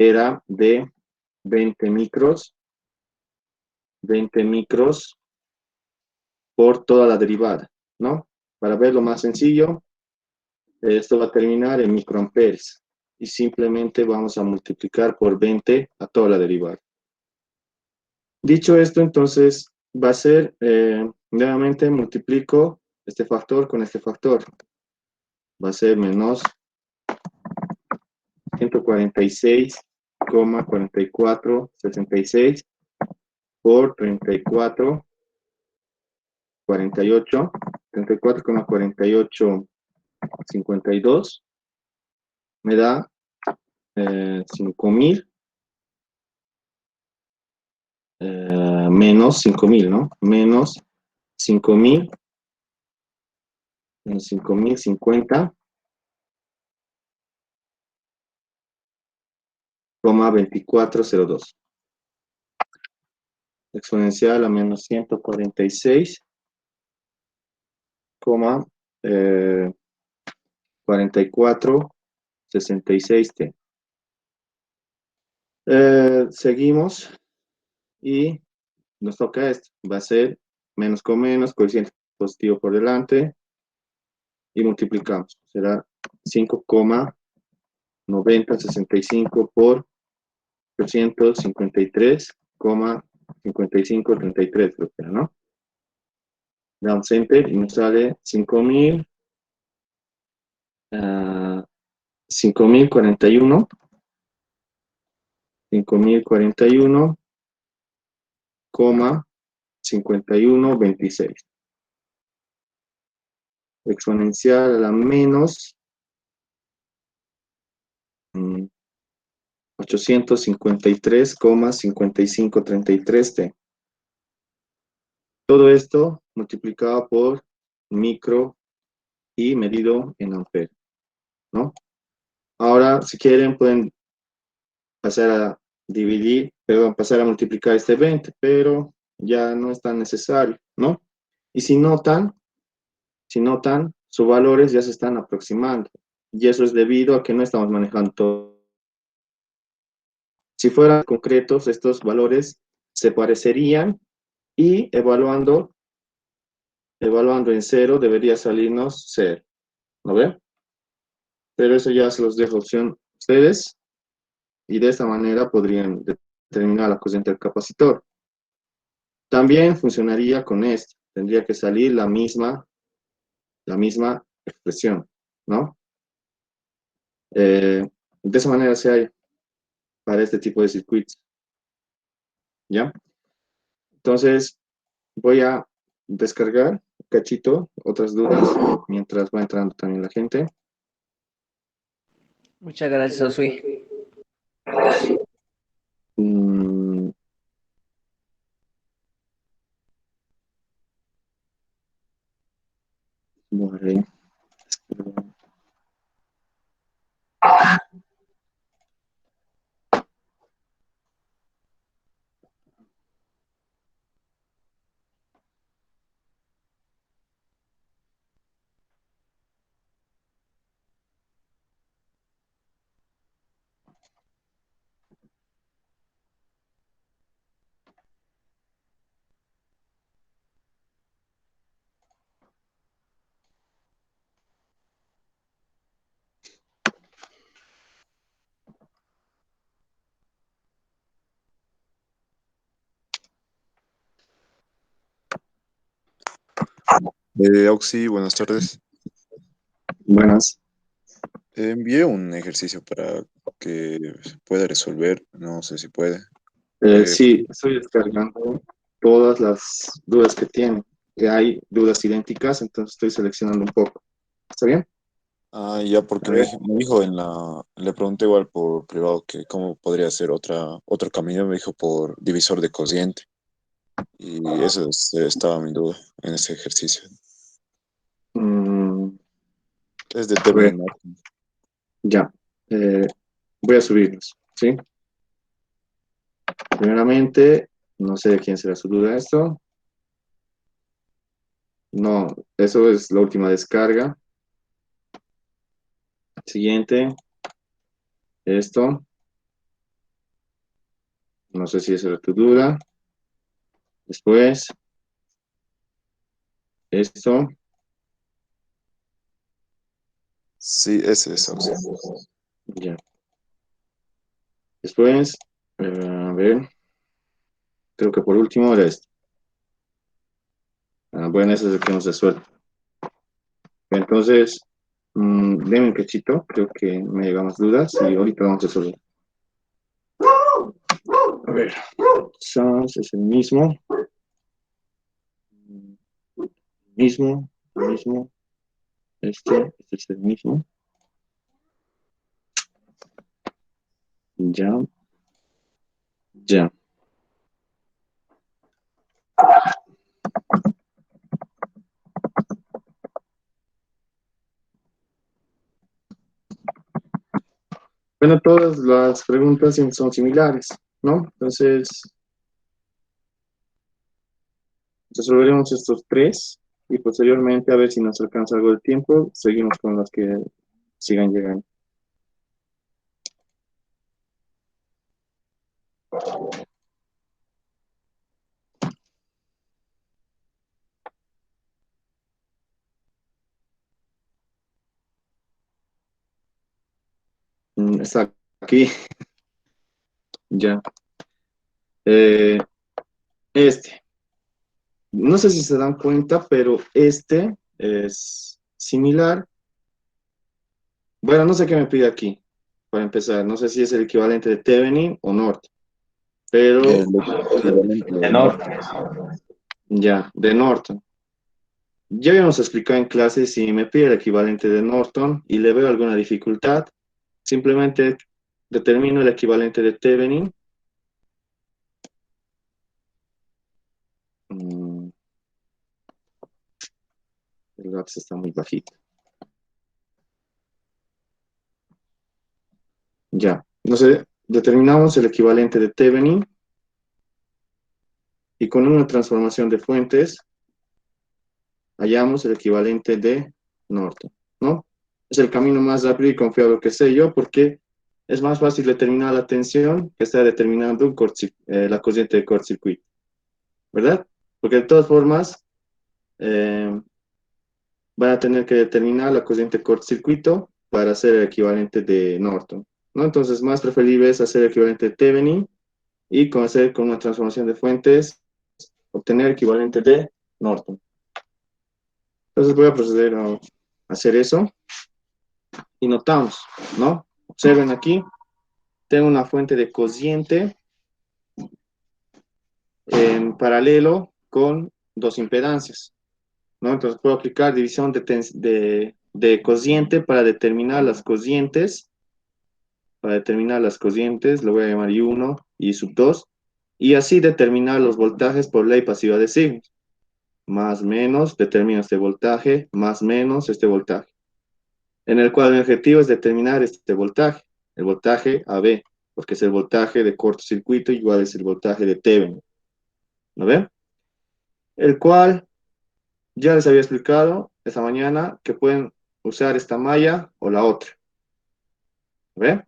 era de 20 micros, 20 micros por toda la derivada, ¿no? Para verlo más sencillo, esto va a terminar en microamperes y simplemente vamos a multiplicar por 20 a toda la derivada. Dicho esto, entonces va a ser, nuevamente multiplico este factor con este factor. Va a ser menos 146,4466 por 34,48, 34,4852 me da 5.000 menos 5.000, ¿no? Menos 5.000, menos 5.050,2402. Exponencial a menos 146,4466t. Seguimos y nos toca esto. Va a ser menos con menos, coeficiente positivo por delante y multiplicamos. Será 5,9065 por 853,5533, creo que era, ¿no? Damos enter y nos sale 5.000, 5.041, 5.041,5126. Exponencial a la menos 853,5533t. Todo esto multiplicado por micro y medido en amperes, ¿no? Ahora, si quieren, pueden pasar a dividir, perdón, pasar a multiplicar este 20, pero ya no es tan necesario, ¿no? Y si notan, sus valores ya se están aproximando. Y eso es debido a que no estamos manejando todo. Si fueran concretos, estos valores se parecerían y evaluando en cero debería salirnos 0, ¿no ven? Pero eso ya se los dejo opción a ustedes y de esta manera podrían determinar la corriente del capacitor. También funcionaría con esto, tendría que salir la misma expresión, ¿no? De esa manera se hay para este tipo de circuitos, ¿ya? Entonces, voy a descargar un cachito, otras dudas, mientras va entrando también la gente. Muchas gracias, Osui. Mm, vale. Auxi, buenas tardes. Buenas. Envié un ejercicio para que pueda resolver, no sé si puede. Sí, estoy descargando todas las dudas que tiene. Hay dudas idénticas, entonces estoy seleccionando un poco. ¿Está bien? Ya A porque ver. me dijo le pregunté igual por privado que cómo podría ser otro camino, me dijo por divisor de cociente. Y estaba mi duda en ese ejercicio. mm, Es de a ver, Terminator. ya. Voy a subirlos, ¿sí? Primeramente, no sé de quién será su duda esto. No, eso es la última descarga. Siguiente, esto. No sé si esa era tu duda. Después, esto. Sí, esa es esa opción. Ya. Después, a ver, creo que por último era esto. Bueno, ese es el que nos resuelve. Entonces, denme un cachito, creo que me llegan más dudas y ahorita vamos a resolver. A ver, quizás es el mismo, mismo, este es el mismo. Ya, ya. Bueno, todas las preguntas son similares, ¿no? Entonces, resolveremos estos tres y posteriormente, a ver si nos alcanza algo de tiempo, seguimos con las que sigan llegando. Está aquí, ya. Eh, este, no sé si se dan cuenta, pero este es similar. Bueno, no sé qué me pide aquí, para empezar. No sé si es el equivalente de Thevenin o North, pero El equivalente De de norte. norte. ya, de Norton. Ya habíamos explicado en clase si me pide el equivalente de Norton y le veo alguna dificultad, simplemente determino el equivalente de Thevenin. Mm, el lápiz está muy bajito. Ya, no sé, determinamos el equivalente de Thevenin y con una transformación de fuentes hallamos el equivalente de Norton, ¿no? Es el camino más rápido y confiable que sé yo porque es más fácil determinar la tensión que está determinando la corriente de cortocircuito, ¿verdad? Porque de todas formas eh, van a tener que determinar la corriente de cortocircuito para hacer el equivalente de Norton, ¿no? Entonces, más preferible es hacer el equivalente de Thevenin y hacer con una transformación de fuentes, obtener el equivalente de Norton. Entonces voy a proceder a hacer eso y notamos, ¿no? Observen aquí, tengo una fuente de cociente en paralelo con dos impedancias, ¿no? Entonces puedo aplicar división de cociente para determinar las cocientes. Para determinar las cocientes, lo voy a llamar I1 y sub 2, y así determinar los voltajes por ley pasiva de signos. Más menos, determino este voltaje, más menos este voltaje. En el cual mi objetivo es determinar este voltaje, el voltaje AB, porque es el voltaje de cortocircuito igual es el voltaje de Thevenin. ¿No ven? El cual ya les había explicado esta mañana que pueden usar esta malla o la otra. ¿No ven?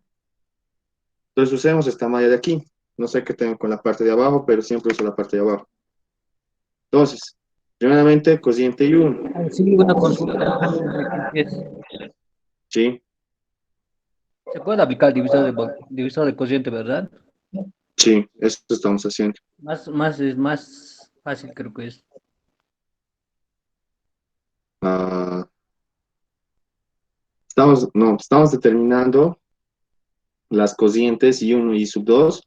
Entonces usemos esta malla de aquí. No sé qué tengo con la parte de abajo, pero siempre uso la parte de abajo. Entonces, primeramente, cociente I1. Sí, una consulta antes de que empiece. ¿Sí? Se puede aplicar el divisor de cociente, ¿verdad? Sí, eso estamos haciendo. Es más fácil, creo que es. Ah, no, estamos determinando las cocientes I1 y sub 2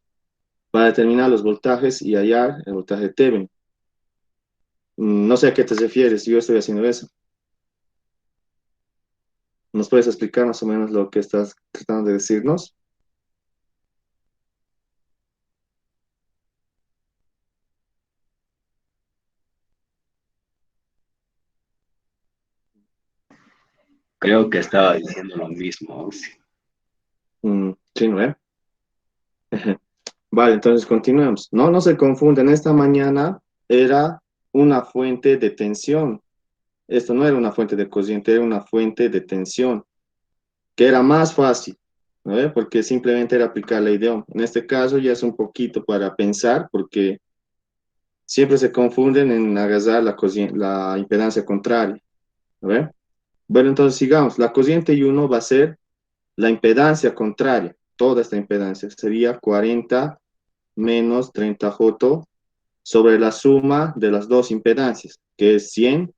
para determinar los voltajes y hallar el voltaje de Thevenin. No sé a qué te refieres, yo estoy haciendo eso. ¿Nos puedes explicar más o menos lo que estás tratando de decirnos? Creo que estaba diciendo lo mismo. Sí. Sí, ¿no? Vale, entonces continuemos. No, no se confunden. Esta mañana era una fuente de tensión. Esto no era una fuente de cociente, era una fuente de tensión, que era más fácil, ¿no ve? Porque simplemente era aplicar la ley de Ohm. En este caso ya es un poquito para pensar, porque siempre se confunden en agarrar la impedancia contraria, ¿no ve? Bueno, entonces sigamos. La cociente y 1 va a ser la impedancia contraria. Toda esta impedancia sería 40 menos 30J sobre la suma de las dos impedancias, que es 100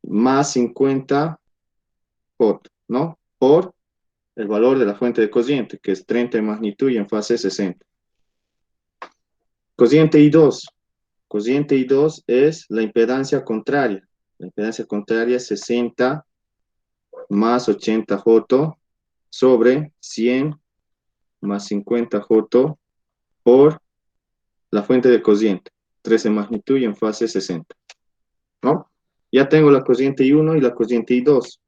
más 50J, ¿no? Por el valor de la fuente de cociente, que es 30 en magnitud y en fase 60. Cociente I2. Cociente I2 es la impedancia contraria. La impedancia contraria es 60 más 80J sobre 100 más 50J por la fuente de cociente, 3 en magnitud y en fase 60, ¿no? Ya tengo la cociente I1 y la cociente I2.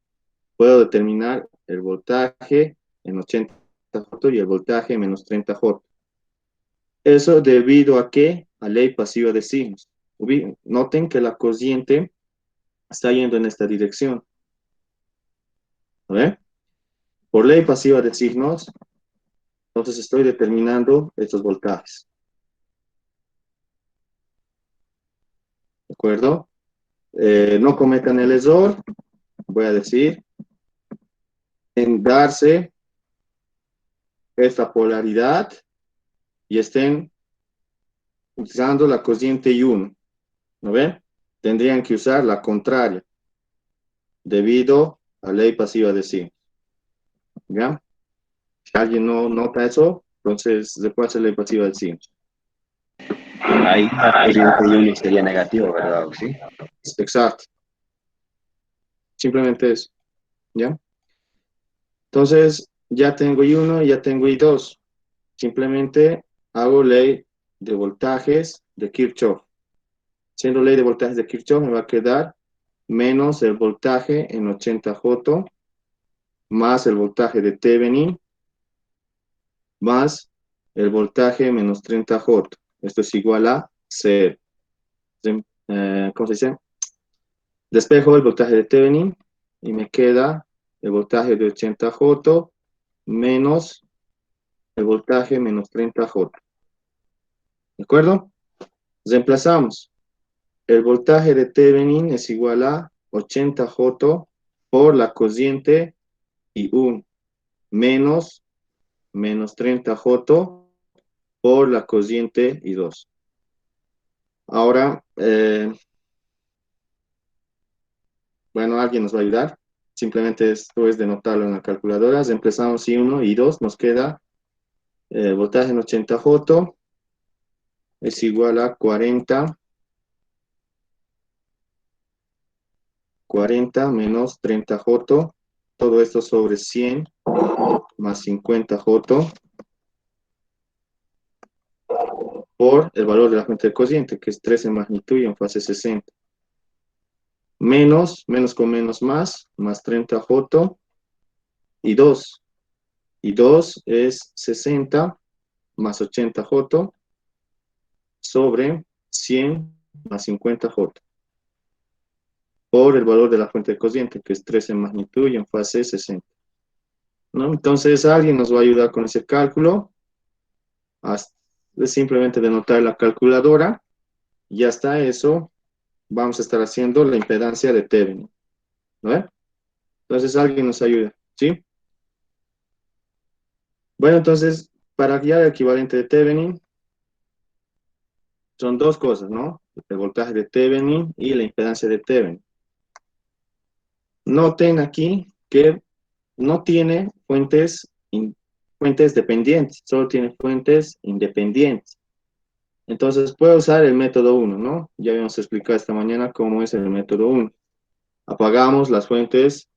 Puedo determinar el voltaje en 80J y el voltaje en menos 30J. Eso debido a qué? A ley pasiva de signos. Noten que la cociente está yendo en esta dirección. ¿Ve? Por ley pasiva de signos, entonces estoy determinando estos voltajes. ¿De acuerdo? No cometan el error, voy a decir, en darse esta polaridad y estén utilizando la cociente I1. ¿No ven? Tendrían que usar la contraria, debido a ley pasiva de signos. ¿Ya? Si alguien no nota eso, entonces después hacer ley pasiva de signos. Ahí cociente y 1 sería negativo, ¿verdad? ¿O sí? Exacto. Simplemente eso. ¿Ya? Entonces, ya tengo I1 y ya tengo I2. Simplemente hago ley de voltajes de Kirchhoff. Siendo ley de voltajes de Kirchhoff, me va a quedar menos el voltaje en 80J más el voltaje de Thevenin más el voltaje menos 30J. Esto es igual a 0. ¿Cómo se dice? Despejo el voltaje de Thevenin y me queda el voltaje de 80J menos el voltaje menos 30J. ¿De acuerdo? Reemplazamos. El voltaje de Thevenin es igual a 80J por la cociente I1 menos 30J por la cociente I2. Ahora, bueno, alguien nos va a ayudar. Simplemente esto es de notarlo en la calculadora. Reemplazamos I1 y I2. Nos queda voltaje en 80J es igual a 40 menos 30J. Todo esto sobre 100 más 50J por el valor de la fuente de cociente, que es 3 en magnitud y en fase 60. Menos con menos más 30J y 2. Y 2 es 60 más 80J sobre 100 más 50J por el valor de la fuente de cociente, que es 3 en magnitud y en fase 60. ¿No? Entonces alguien nos va a ayudar con ese cálculo. Es simplemente denotar la calculadora y hasta eso vamos a estar haciendo la impedancia de Thevenin. ¿No? Entonces alguien nos ayuda, ¿sí? Bueno, entonces, para hallar el equivalente de Thevenin, son dos cosas, ¿no? El voltaje de Thevenin y la impedancia de Thevenin. Noten aquí que no tiene fuentes dependientes, solo tiene fuentes independientes. Entonces, puedo usar el método 1, ¿no? Ya habíamos explicado esta mañana cómo es el método 1. Apagamos las fuentes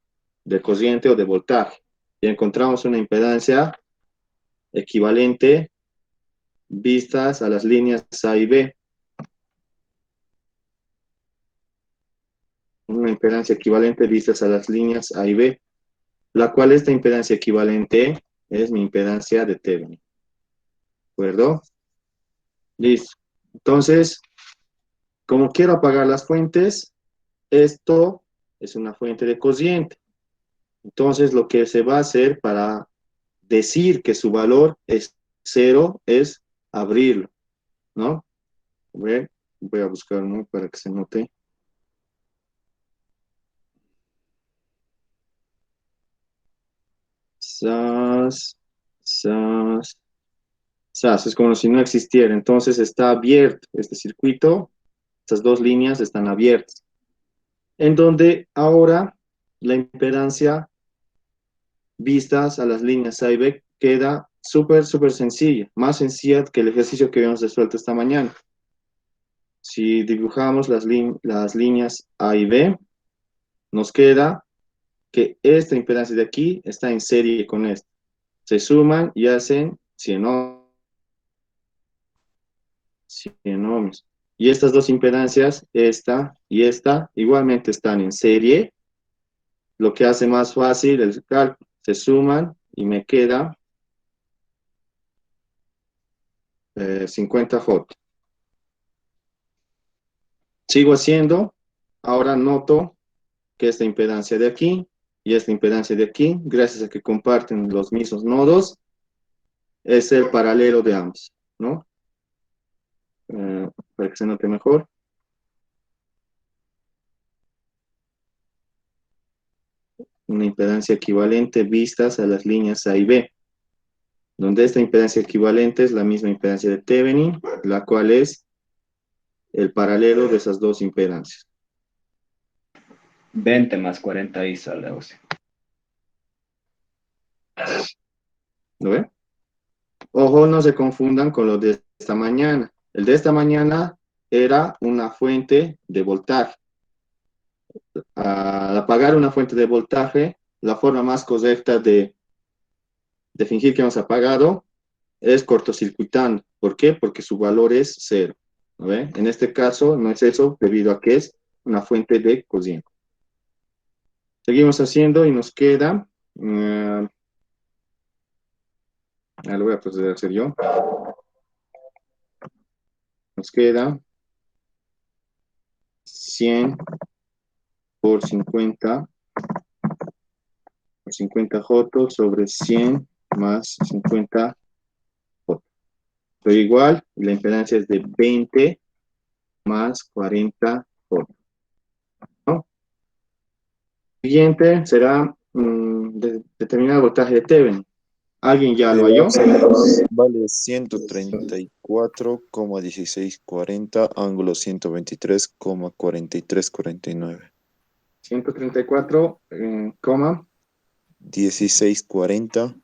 de cociente o de voltaje y encontramos una impedancia equivalente vistas a las líneas A y B. Una impedancia equivalente vistas a las líneas A y B, la cual esta impedancia equivalente es mi impedancia de Thevenin. ¿De acuerdo? Listo. Entonces, como quiero apagar las fuentes, esto es una fuente de cociente. Entonces, lo que se va a hacer para decir que su valor es 0 es abrirlo, ¿no? A ver, voy a buscar uno para que se note. SAS, SAS, SAS, es como si no existiera. Entonces está abierto este circuito, estas dos líneas están abiertas. En donde ahora la impedancia vistas a las líneas A y B queda súper sencilla, más sencilla que el ejercicio que habíamos resuelto esta mañana. Si dibujamos las líneas A y B, nos queda que esta impedancia de aquí está en serie con esta. Se suman y hacen 100 ohms. Y estas dos impedancias, esta y esta, igualmente están en serie, lo que hace más fácil el cálculo. Se suman y me queda 50 fotos. Sigo haciendo, ahora noto que esta impedancia de aquí y esta impedancia de aquí, gracias a que comparten los mismos nodos, es el paralelo de ambos, ¿no? Para que se note mejor. Una impedancia equivalente vistas a las líneas A y B, donde esta impedancia equivalente es la misma impedancia de Thevenin, la cual es el paralelo de esas dos impedancias. 20 más 40 ahí sale, o sea. ¿Lo ven? Ojo, no se confundan con lo de esta mañana. El de esta mañana era una fuente de voltaje. Al apagar una fuente de voltaje, la forma más correcta de fingir que hemos apagado es cortocircuitando. ¿Por qué? Porque su valor es 0. ¿No ve? En este caso no es eso debido a que es una fuente de cociente. Seguimos haciendo y nos queda... lo voy a proceder a hacer yo. Nos queda 100 por 50 jotos sobre 100 más 50 jotos. Pero igual, la impedancia es de 20 más 40 jotos. ¿No? Siguiente será determinar el voltaje de Thevenin. ¿Alguien ya lo halló? Vale 134,1640, ángulo 123,4349. 134, 1640,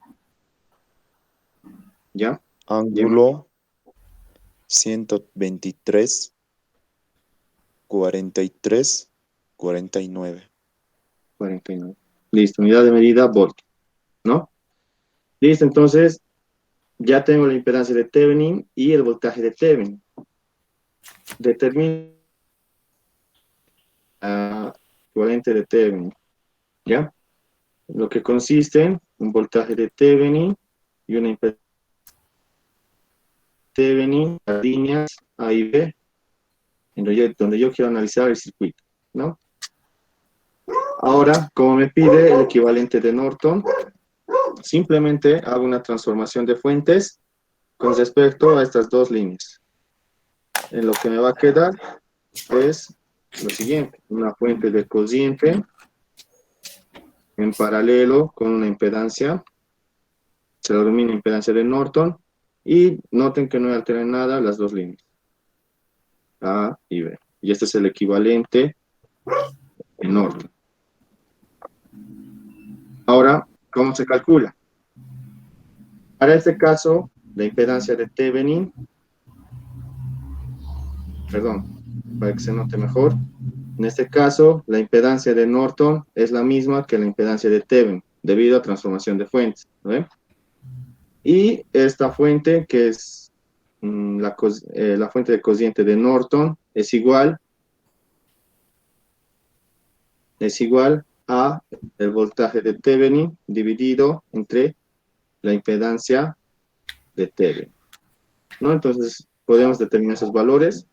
¿ya? ángulo 123, 43, 49. 49. Listo, unidad de medida, volt, ¿no? Listo, entonces ya tengo la impedancia de Thevenin y el voltaje de Thevenin. Determino equivalente de Thevenin, ¿ya? Lo que consiste en un voltaje de Thevenin y una impedancia de Thevenin, las líneas A y B, donde yo quiero analizar el circuito, ¿no? Ahora, como me pide el equivalente de Norton, simplemente hago una transformación de fuentes con respecto a estas dos líneas. En lo que me va a quedar es lo siguiente, una fuente de cociente en paralelo con una impedancia, se la denomina impedancia de Norton, y noten que no alteren nada las dos líneas, A y B. Y este es el equivalente de Norton. Ahora, ¿cómo se calcula? Para este caso, la impedancia de Thevenin, perdón, para que se note mejor, en este caso, la impedancia de Norton es la misma que la impedancia de Thevenin, debido a transformación de fuentes, ¿no? Y esta fuente, que es la fuente de cociente de Norton, es igual a el voltaje de Thevenin dividido entre la impedancia de Thevenin, ¿no? Entonces, podemos determinar esos valores.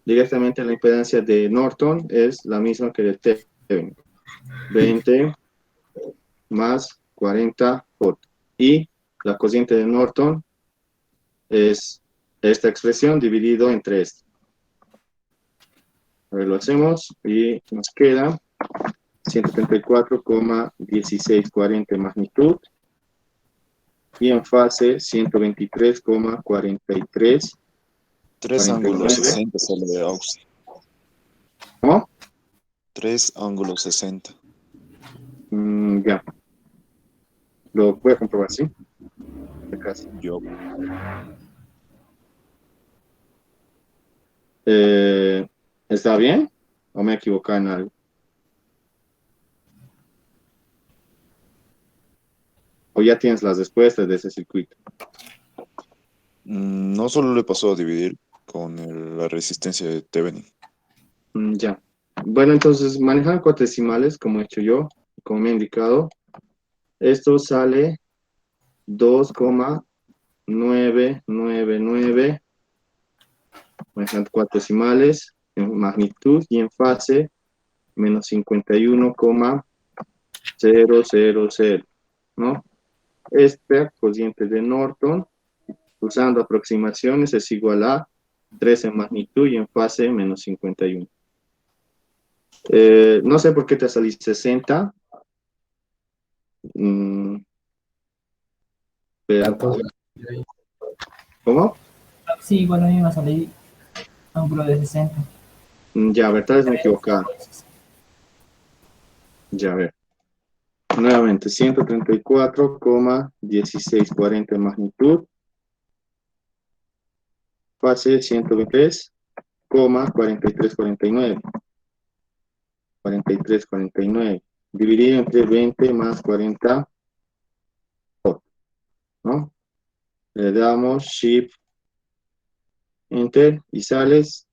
Directamente la impedancia de Norton es la misma que de Thevenin. 20 más 40 volt. Y la cociente de Norton es esta expresión dividido entre esta. A ver, lo hacemos y nos queda 134,1640 en magnitud y en fase 123,43. 3 ángulos 49. 60 sale de AUX. ¿Cómo? 3 ángulos 60. Ya. Lo voy a comprobar, ¿sí? Acá sí. Yo. ¿Está bien? ¿O me he equivocado en algo? ¿O ya tienes las respuestas de ese circuito? No solo le pasó a dividir con la resistencia de Thevenin. Ya. Bueno, entonces, manejando cuatro como he hecho yo, como me he indicado, esto sale 2,999, manejando cuatro decimales, en magnitud y en fase, menos 51,000, ¿no? Esta cociente de Norton, usando aproximaciones, es igual a 3 en magnitud y en fase, menos 51. No sé por qué te saliste 60. Pero, ¿cómo? Sí, igual a mí me salí ángulo de 60. Ya, a ver, tal vez me he equivocado. Ya, a ver. Nuevamente, 134,1640 en magnitud. Fase 123,4349. 43,49. Dividido entre 20 más 40, ¿no? Le damos Shift, Enter y sales.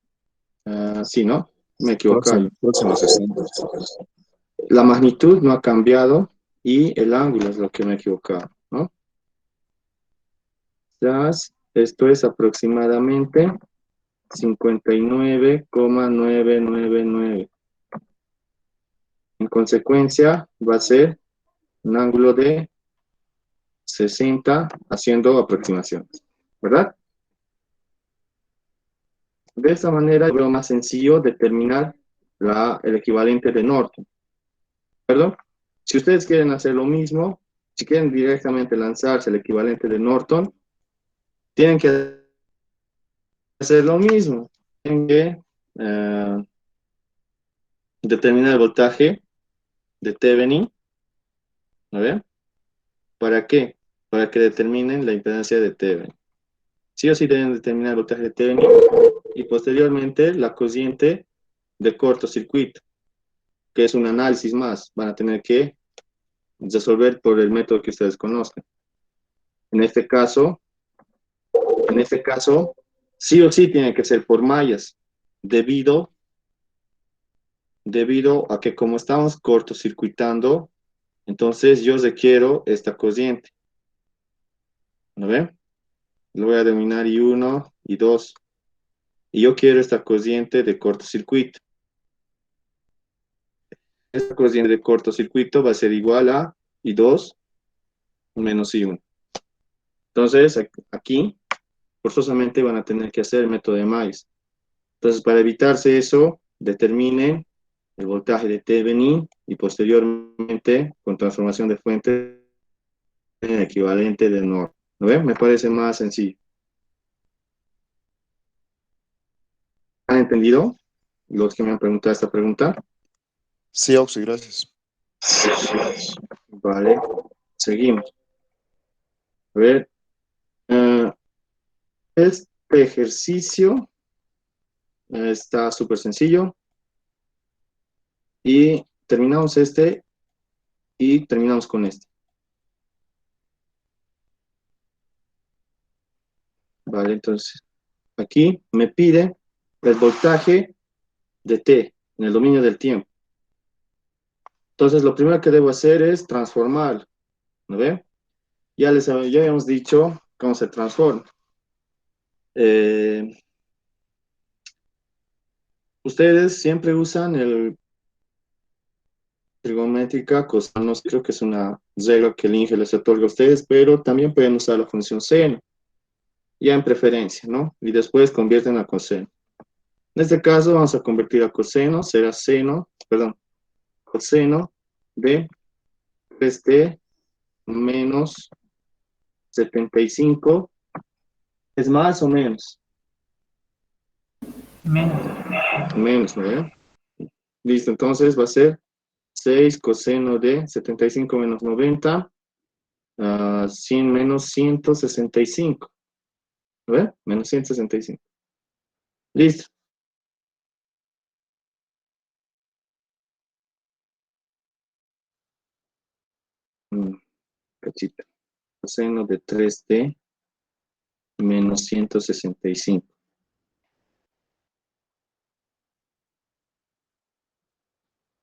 Sí, ¿no? Me he equivocado. Próximo 60. La magnitud no ha cambiado y el ángulo es lo que me he equivocado, ¿no? Esto es aproximadamente 59,999. En consecuencia, va a ser un ángulo de 60 haciendo aproximaciones, ¿verdad? De esta manera, veo más sencillo determinar el equivalente de Norton. ¿Perdón? Si ustedes quieren hacer lo mismo, si quieren directamente lanzarse el equivalente de Norton, tienen que hacer lo mismo. Tienen que determinar el voltaje de Thevenin. ¿A ver? ¿Para qué? Para que determinen la impedancia de Thevenin. Sí o sí deben determinar el voltaje de Thevenin y posteriormente la cociente de cortocircuito, que es un análisis más. Van a tener que resolver por el método que ustedes conozcan. En este caso, sí o sí tiene que ser por mallas, debido a que como estamos cortocircuitando, entonces yo requiero esta cociente. ¿No ven? Lo voy a denominar I1, I2. Y yo quiero esta cociente de cortocircuito. Esta cociente de cortocircuito va a ser igual a I2 menos I1. Entonces, aquí, forzosamente van a tener que hacer el método de Miles. Entonces, para evitarse eso, determinen el voltaje de Thevenin y posteriormente, con transformación de fuente, el equivalente de Norton. ¿No ven? Me parece más sencillo. ¿Han entendido los que me han preguntado esta pregunta? Sí, AUX, gracias. Vale, seguimos. A ver, este ejercicio está súper sencillo y terminamos este y terminamos con este. Vale, entonces aquí me pide el voltaje de T en el dominio del tiempo. Entonces lo primero que debo hacer es transformarlo, ¿no ven? Ya habíamos dicho cómo se transforma. Ustedes siempre usan trigonométrica, cosanos, creo que es una regla que el INGE les otorga a ustedes, pero también pueden usar la función seno, ya en preferencia, ¿no? Y después convierten a coseno. En este caso vamos a convertir a coseno, será coseno de 3t menos 75, ¿es más o menos? Menos. Menos, ¿no? Listo, entonces va a ser 6 coseno de 75 menos 90, 100 menos 165, ¿ve? Menos 165. Listo. Cachito. Coseno de 3t menos 165.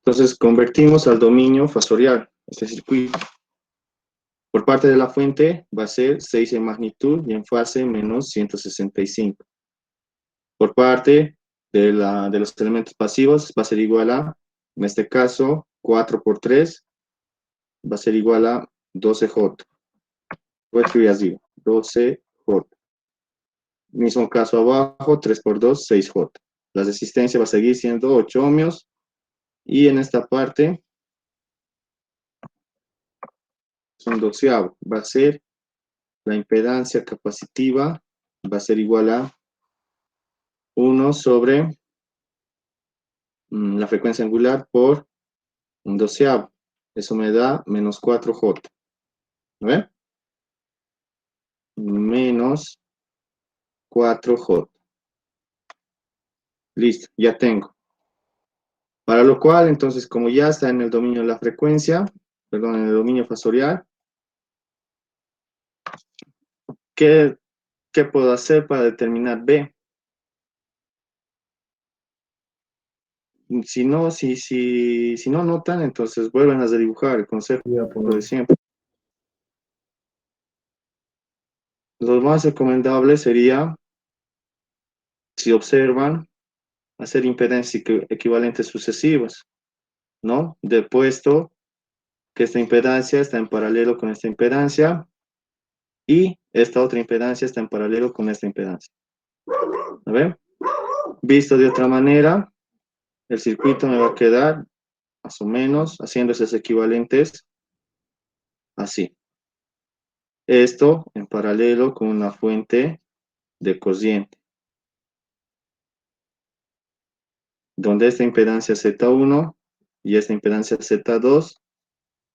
Entonces convertimos al dominio fasorial, este circuito. Por parte de la fuente va a ser 6 en magnitud y en fase menos 165. Por parte de los elementos pasivos va a ser igual a, en este caso, 4 por 3 va a ser igual a 12J. Voy a escribir así, 12J. Mismo caso abajo, 3 por 2, 6J. La resistencia va a seguir siendo 8 ohmios. Y en esta parte, son doceavo. Va a ser la impedancia capacitiva, va a ser igual a 1 sobre la frecuencia angular por un doceavo. Eso me da menos 4J. ¿Ve? Menos 4J. Listo, ya tengo. Para lo cual, entonces, como ya está en el dominio de la frecuencia, perdón, en el dominio fasorial, ¿qué puedo hacer para determinar B? Si no notan, entonces vuelven a redibujar el concepto de siempre. Lo más recomendable sería, si observan, hacer impedancias equivalentes sucesivas, ¿no? De puesto que esta impedancia está en paralelo con esta impedancia y esta otra impedancia está en paralelo con esta impedancia. ¿A ver? Visto de otra manera, el circuito me va a quedar más o menos haciendo esos equivalentes así. Esto en paralelo con una fuente de corriente, donde esta impedancia Z1 y esta impedancia Z2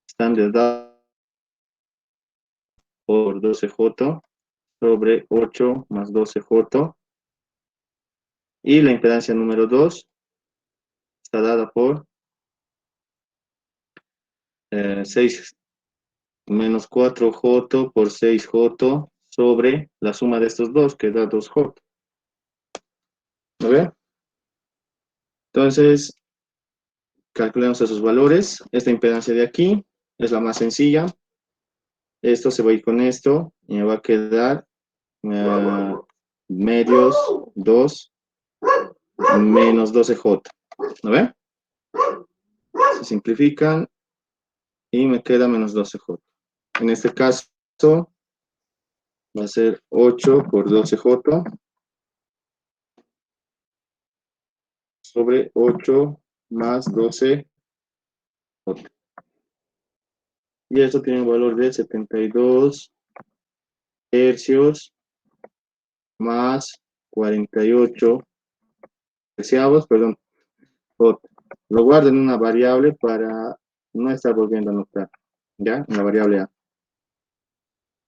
están dadas por 12J sobre 8 más 12J, y la impedancia número 2 está dada por 6 menos 4J por 6J sobre la suma de estos dos, que da 2J. ¿Lo ven? Entonces, calculemos esos valores. Esta impedancia de aquí es la más sencilla. Esto se va a ir con esto y me va a quedar medios 2 menos 12J. ¿Lo ven? Se simplifican y me queda menos 12J. En este caso va a ser 8 por 12J sobre 8 más 12J. Y esto tiene un valor de 72 hercios más 48 terciavos, perdón, J. Lo guardo en una variable para no estar volviendo a anotar, ¿ya? En la variable A.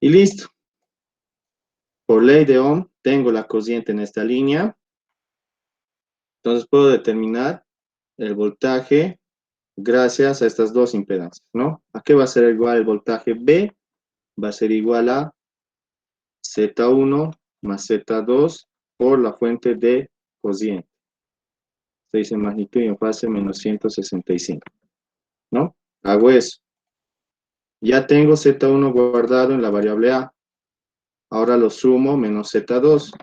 Y listo. Por ley de Ohm, tengo la cociente en esta línea. Entonces puedo determinar el voltaje gracias a estas dos impedancias, ¿no? ¿A qué va a ser igual el voltaje B? Va a ser igual a Z1 más Z2 por la fuente de cociente. 6 en magnitud y en fase menos 165, ¿no? Hago eso. Ya tengo Z1 guardado en la variable A. Ahora lo sumo menos Z2,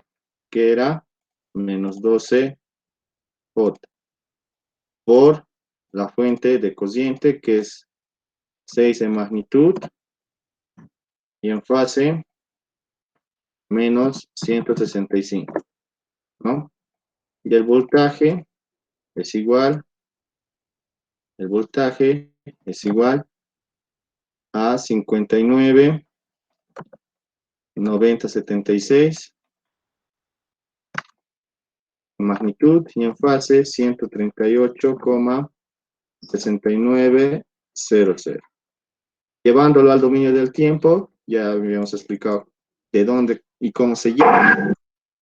que era menos 12J, por la fuente de cociente, que es 6 en magnitud, y en fase menos 165, ¿no? Y el voltaje es igual, el voltaje es igual a 59, 90, 76, en magnitud, y en fase 138,6900. Llevándolo al dominio del tiempo, ya habíamos explicado de dónde y cómo se lleva.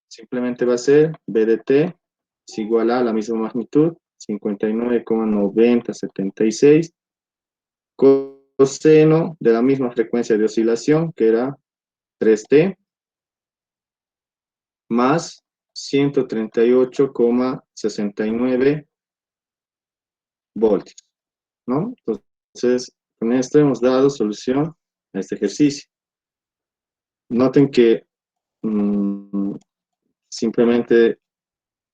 Simplemente va a ser B de t es igual a la misma magnitud, 59,9076, coseno de la misma frecuencia de oscilación, que era 3t, más 138,69 voltios, ¿no? Entonces, con esto hemos dado solución a este ejercicio. Noten que simplemente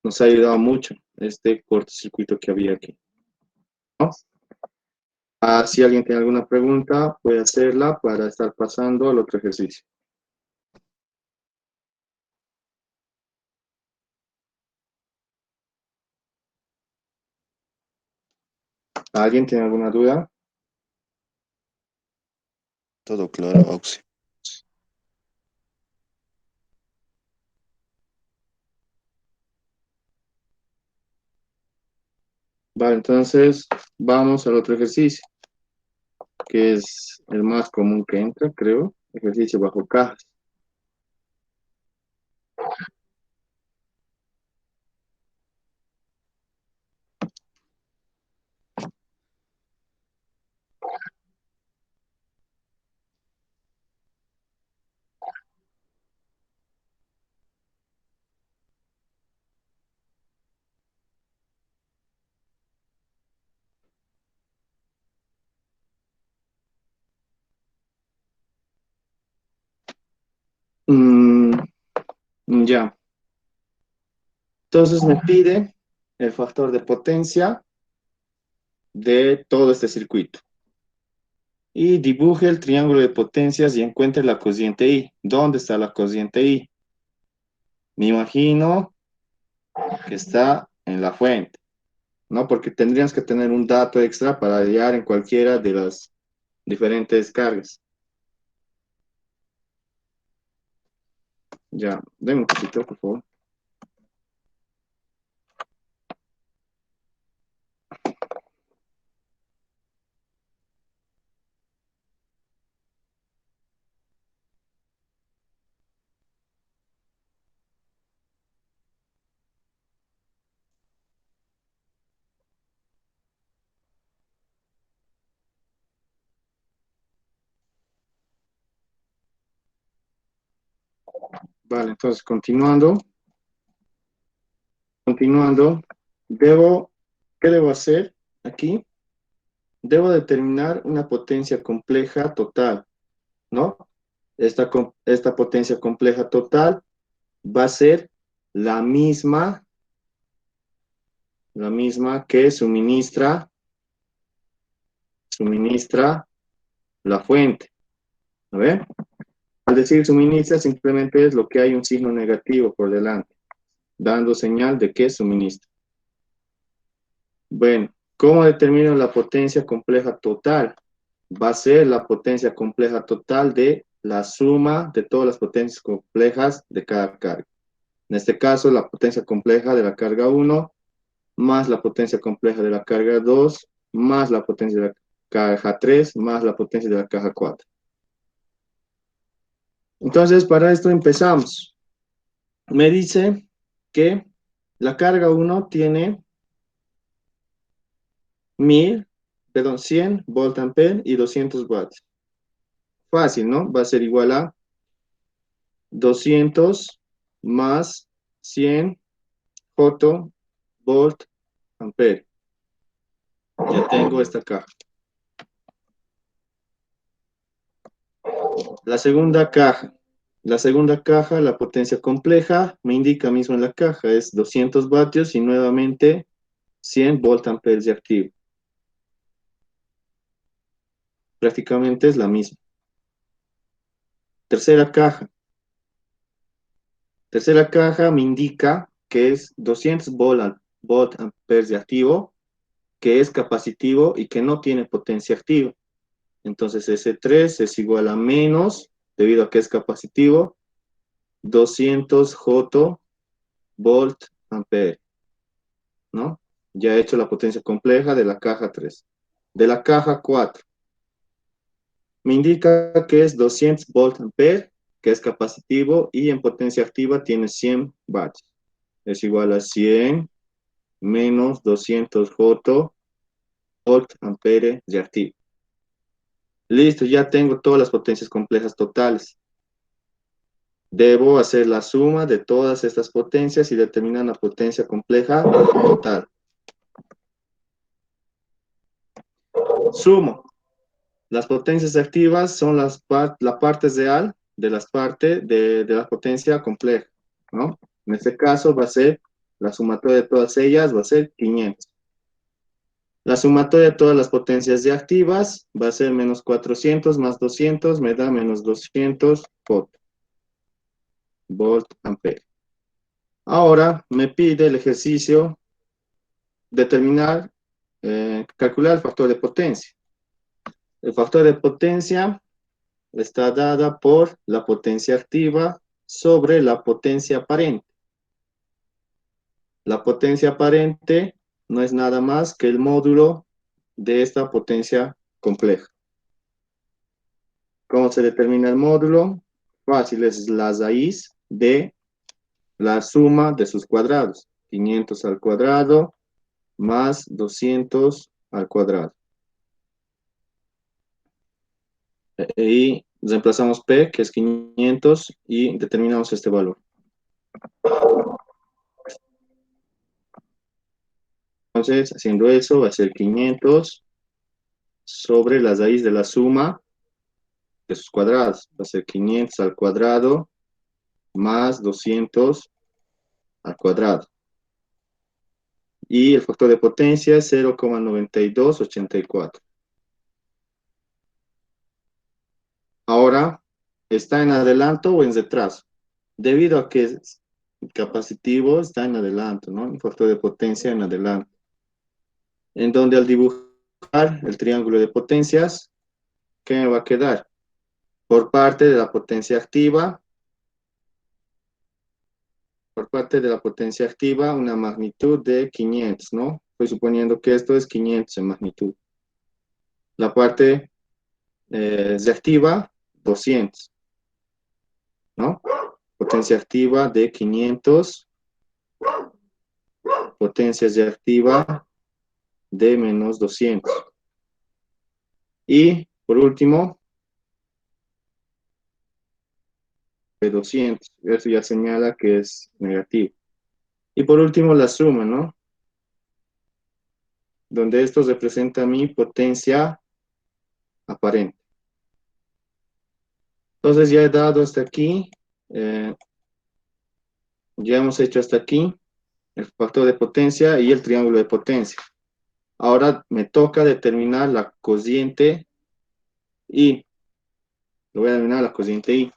nos ha ayudado mucho este cortocircuito que había aquí, ¿no? Si alguien tiene alguna pregunta, puede hacerla para estar pasando al otro ejercicio. ¿Alguien tiene alguna duda? Todo claro, Auxi. Vale, entonces vamos al otro ejercicio, que es el más común que entra, creo, ejercicio bajo cajas. Ya. Entonces me pide el factor de potencia de todo este circuito. Y dibuje el triángulo de potencias y encuentre la cociente I. ¿Dónde está la cociente I? Me imagino que está en la fuente, ¿no? Porque tendríamos que tener un dato extra para hallar en cualquiera de las diferentes cargas. Ya, denme un poquito, por favor. Vale, entonces continuando, ¿qué debo hacer aquí? Debo determinar una potencia compleja total, ¿no? Esta potencia compleja total va a ser la misma que suministra la fuente. A ver, al decir suministra, simplemente es lo que hay un signo negativo por delante, dando señal de que suministra. Bueno, ¿cómo determino la potencia compleja total? Va a ser la potencia compleja total de la suma de todas las potencias complejas de cada carga. En este caso, la potencia compleja de la carga 1, más la potencia compleja de la carga 2, más la potencia de la caja 3, más la potencia de la caja 4. Entonces, para esto empezamos. Me dice que la carga 1 tiene 100 voltampere y 200 watts. Fácil, ¿no? Va a ser igual a 200 más 100 volt ampere. Ya tengo esta caja. La segunda caja, la potencia compleja, me indica mismo en la caja, es 200 vatios y nuevamente 100 voltamperes de activo. prácticamente es la misma. Tercera caja. Tercera caja me indica que es 200 volt amperes de activo, que es capacitivo y que no tiene potencia activa. Entonces S3 es igual a menos, debido a que es capacitivo, 200 J volt ampere, ¿no? Ya he hecho la potencia compleja de la caja 3. De la caja 4, me indica que es 200 volt ampere, que es capacitivo y en potencia activa tiene 100 watts. Es igual a 100 menos 200 J volt ampere de activo. Listo, ya tengo todas las potencias complejas totales. Debo hacer la suma de todas estas potencias y determinar la potencia compleja total. Sumo. Las potencias activas son la parte real de las partes de la potencia compleja, ¿no? En este caso va a ser, la sumatoria de todas ellas va a ser 500. La sumatoria de todas las potencias de activas va a ser menos 400 más 200, me da menos 200 volt ampere. Ahora me pide el ejercicio determinar, calcular el factor de potencia. El factor de potencia está dada por la potencia activa sobre la potencia aparente. La potencia aparente no es nada más que el módulo de esta potencia compleja. ¿Cómo se determina el módulo? Fácil, es la raíz de la suma de sus cuadrados. 500 al cuadrado más 200 al cuadrado. Y reemplazamos P, que es 500, y determinamos este valor. Entonces, haciendo eso, va a ser 500 sobre la raíz de la suma de sus cuadrados. Va a ser 500 al cuadrado más 200 al cuadrado. Y el factor de potencia es 0,9284. Ahora, ¿está en adelanto o en retraso? Debido a que es capacitivo, está en adelanto, ¿no? Un factor de potencia en adelanto. En donde al dibujar el triángulo de potencias, ¿qué me va a quedar? Por parte de la potencia activa, una magnitud de 500, ¿no? Estoy suponiendo que esto es 500 en magnitud. La parte reactiva, 200, ¿no? Potencia activa de 500, potencia reactiva de menos 200. Y, por último, de 200. Eso ya señala que es negativo. Y por último, la suma, ¿no? Donde esto representa mi potencia aparente. Entonces ya he dado hasta aquí. Ya hemos hecho hasta aquí el factor de potencia y el triángulo de potencia. Ahora me toca determinar la cociente Y. Lo voy a determinar la cociente Y.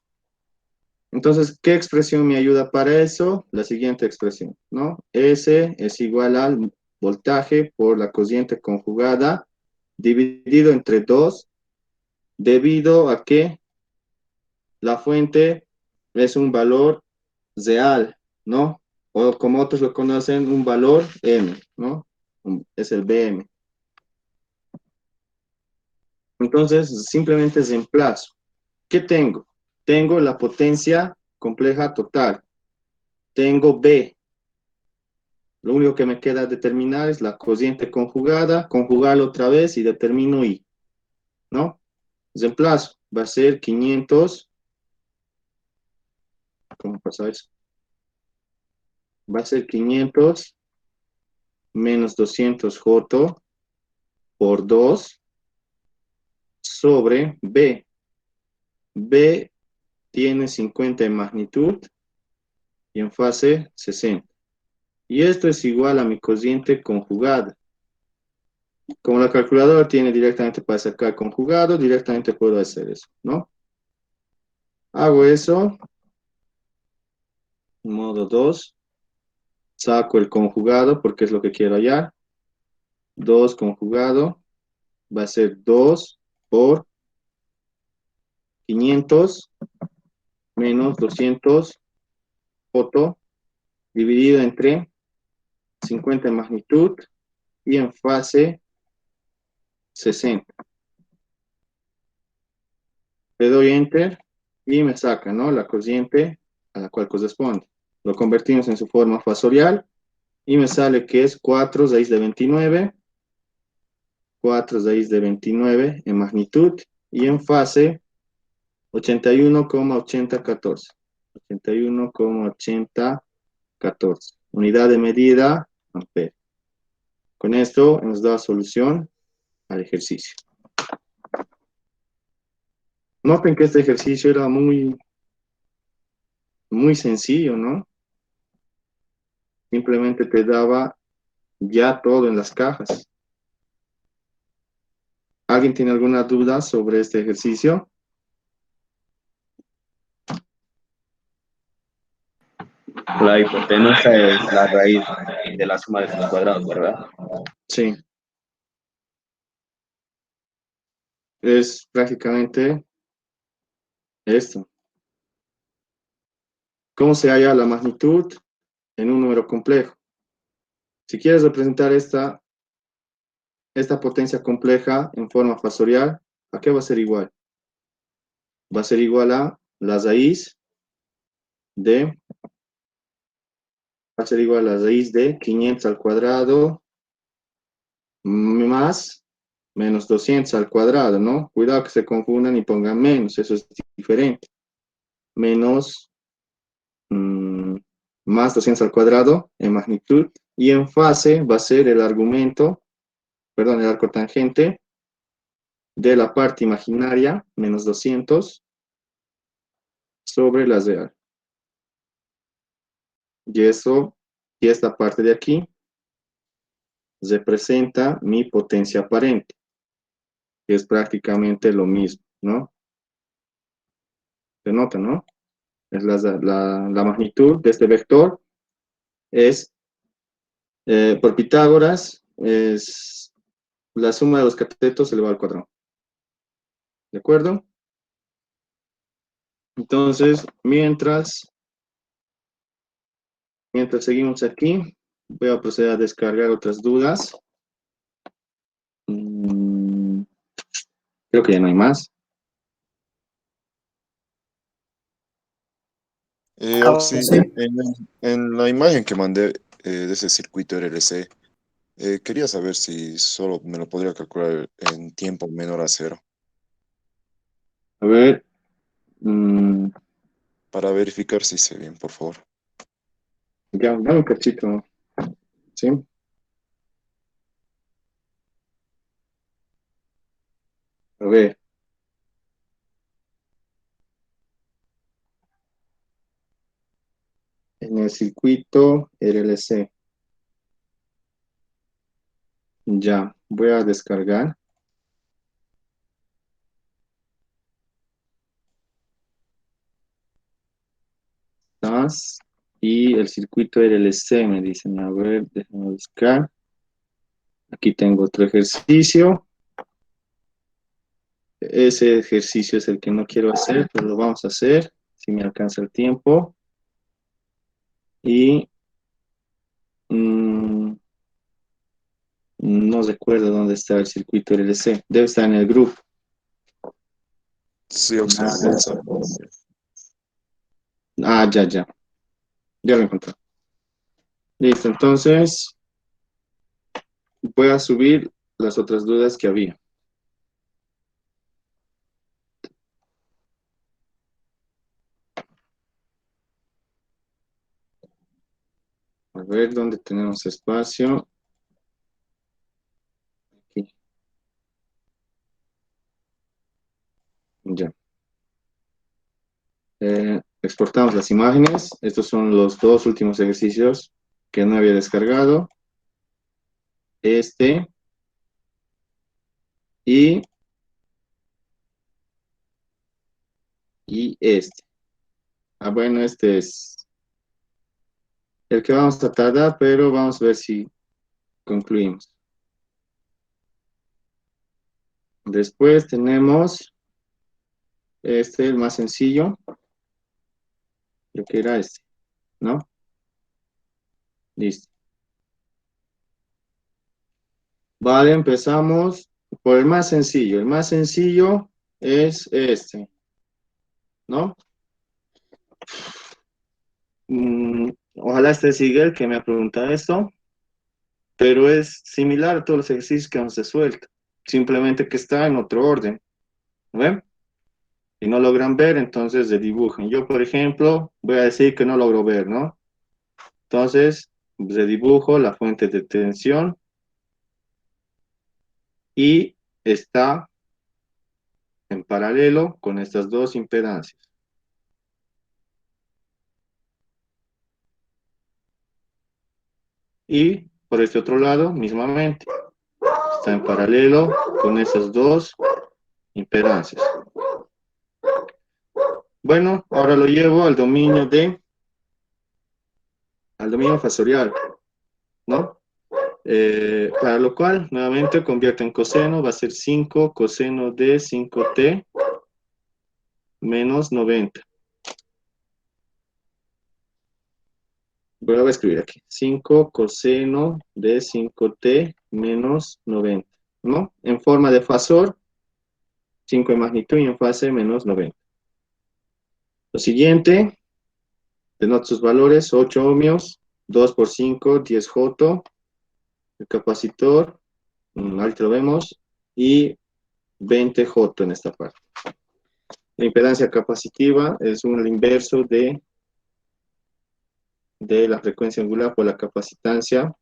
Entonces, ¿qué expresión me ayuda para eso? La siguiente expresión, ¿no? S es igual al voltaje por la cociente conjugada dividido entre 2, debido a que la fuente es un valor real, ¿no? O como otros lo conocen, un valor M, ¿no? Es el BM. Entonces, simplemente reemplazo. ¿Qué tengo? Tengo la potencia compleja total. Tengo B. Lo único que me queda determinar es la cociente conjugada, conjugarlo otra vez y determino I, ¿no? Reemplazo. Va a ser 500. ¿Cómo pasa eso? Va a ser 500 menos 200 J por 2 sobre B. B tiene 50 en magnitud y en fase 60. Y esto es igual a mi cociente conjugada. Como la calculadora tiene directamente para sacar conjugado, directamente puedo hacer eso, ¿no? Hago eso, modo 2, saco el conjugado porque es lo que quiero hallar. 2 conjugado va a ser 2 por 500 menos 200 foto dividido entre 50 en magnitud y en fase 60. Le doy enter y me saca, ¿no?, la cociente a la cual corresponde. Lo convertimos en su forma fasorial y me sale que es 4 raíz de 29, 4 raíz de 29 en magnitud y en fase 81,8014. 81,8014. Unidad de medida, amperes. Con esto hemos dado solución al ejercicio. Noten que este ejercicio era muy sencillo, ¿no? Simplemente te daba ya todo en las cajas. ¿Alguien tiene alguna duda sobre este ejercicio? La hipotenusa es la raíz de la suma de sus cuadrados, ¿verdad? Sí. Es prácticamente esto. ¿Cómo se halla la magnitud en un número complejo? Si quieres representar esta potencia compleja en forma fasorial, ¿a qué va a ser igual? Va a ser igual a la raíz de, va a ser igual a la raíz de 500 al cuadrado más menos 200 al cuadrado, ¿no? Cuidado que se confundan y pongan menos, eso es diferente. Menos más 200 al cuadrado en magnitud y en fase va a ser el argumento, perdón, el arco tangente de la parte imaginaria, menos 200, sobre la real. Y eso, y esta parte de aquí, representa mi potencia aparente, que es prácticamente lo mismo, ¿no? Se nota, ¿no? Es la magnitud de este vector es, por Pitágoras, es la suma de los catetos elevado al cuadrado. ¿De acuerdo? Entonces, mientras seguimos aquí, voy a proceder a descargar otras dudas. Creo que ya no hay más. Oxy, Sí. en la imagen que mandé de ese circuito RLC, quería saber si solo me lo podría calcular en tiempo menor a cero, A ver, para verificar si hice bien, por favor. ya, dame un cachito. ¿Sí? A ver. En el circuito RLC. Ya, voy a descargar. Y el circuito RLC me dicen, a ver, déjame buscar. Aquí tengo otro ejercicio. Ese ejercicio es el que no quiero hacer, pero lo vamos a hacer si me alcanza el tiempo. Y no recuerdo dónde está el circuito RLC. Debe estar en el grupo. Sí, Oxy, en WhatsApp. Ah, ya. Ya lo encontré. Listo, entonces voy a subir las otras dudas que había. A ver dónde tenemos espacio. Aquí. Ya. Exportamos las imágenes. Estos son los dos últimos ejercicios que no había descargado. Este y este. Ah, bueno, este es el que vamos a tardar, pero vamos a ver si concluimos. Después tenemos este, el más sencillo, creo que era este, ¿no? Listo. Vale, empezamos por el más sencillo. El más sencillo es este, ¿no? Ojalá esté Sigel que me ha preguntado esto, pero es similar a todos los ejercicios que hemos resuelto, simplemente que está en otro orden, ¿ven? Y no logran ver, entonces dibujen. Yo, por ejemplo, voy a decir que no logro ver, ¿no? Entonces, dibujo la fuente de tensión y está en paralelo con estas dos impedancias. Y por este otro lado, mismamente, está en paralelo con esas dos impedancias. Bueno, ahora lo llevo al dominio fasorial, ¿no? Para lo cual, nuevamente convierto en coseno, va a ser 5 coseno de 5t menos 90. Voy a escribir aquí, 5 coseno de 5t menos 90, ¿no? En forma de fasor, 5 en magnitud y en fase menos 90. Lo siguiente, denoto sus valores, 8 ohmios, 2 por 5, 10 joto, el capacitor, ahorita lo vemos, y 20 joto en esta parte. La impedancia capacitiva es el inverso de la frecuencia angular por la capacitancia.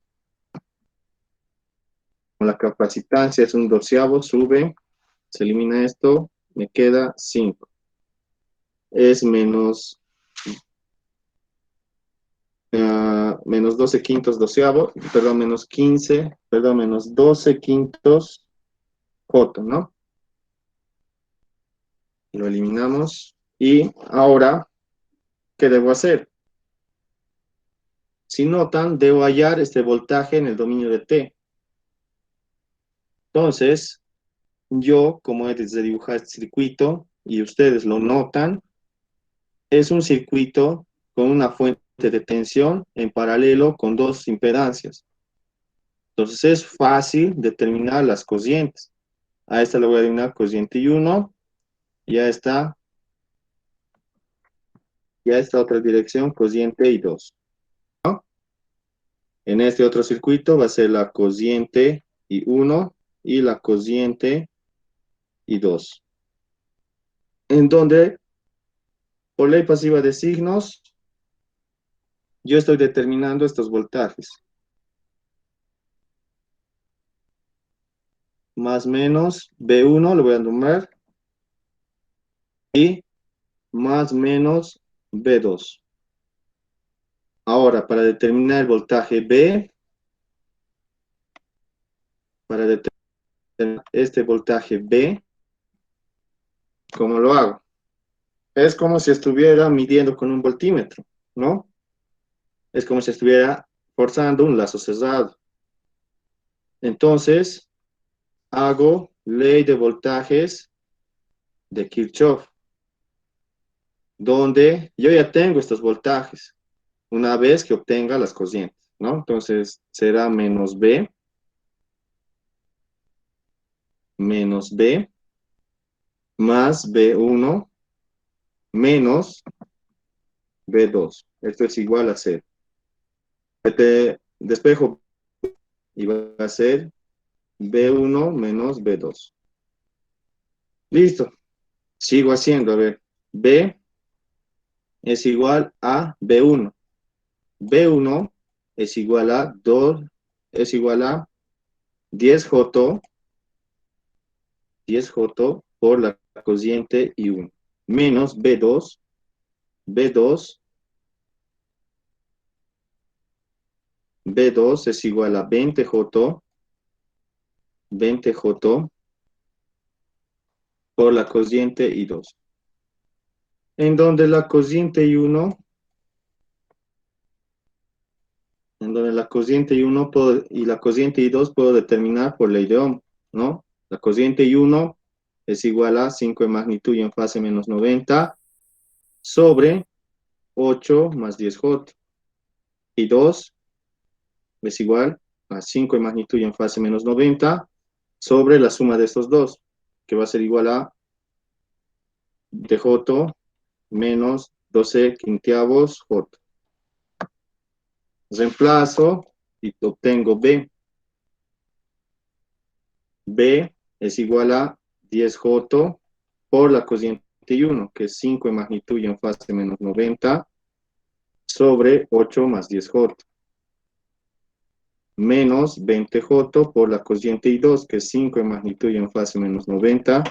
Con la capacitancia es un doceavo, sube, se elimina esto, me queda 5. Es menos 12 quintos doceavo, perdón, menos 15, perdón, menos 12 quintos joto, ¿no? Lo eliminamos. Y ahora, ¿qué debo hacer? Si notan, debo hallar este voltaje en el dominio de T. Entonces, yo, como he de dibujar este circuito, y ustedes lo notan, es un circuito con una fuente de tensión en paralelo con dos impedancias. Entonces es fácil determinar las cocientes. A esta le voy a denominar cociente y 1, y a esta otra dirección cociente y 2. ¿No? En este otro circuito va a ser la cociente y 1 y la cociente y 2. En donde, por ley pasiva de signos, yo estoy determinando estos voltajes. Más menos B1 lo voy a nombrar y más menos B2. Ahora, para determinar el voltaje B, para determinar este voltaje B, ¿cómo lo hago? Es como si estuviera midiendo con un voltímetro, ¿no? Es como si estuviera forzando un lazo cerrado. Entonces, hago ley de voltajes de Kirchhoff, donde yo ya tengo estos voltajes, una vez que obtenga las cocientes, ¿no? Entonces, será menos B, más B1, menos B2. Esto es igual a 0. Despejo y va a ser B1 menos B2. Listo. Sigo haciendo, a ver. B es igual a B1. B1 es igual a 2, es igual a 10 J, 10 J por la cociente y 1. Menos B2, B2 es igual a 20 J, 20 J por la cociente I2. En donde la cociente I1, y la cociente I2 puedo determinar por ley de Ohm, ¿no? La cociente I1 es igual a 5 en magnitud y en fase menos 90 sobre 8 más 10J. I2 es igual a 5 en magnitud y en fase menos 90 sobre la suma de estos dos, que va a ser igual a dj menos 12 quinteavos J. Reemplazo y obtengo B. B es igual a 10J por la cociente I1, que es 5 en magnitud y en fase menos 90, sobre 8 más 10J. Menos 20J por la cociente I2, que es 5 en magnitud y en fase menos 90,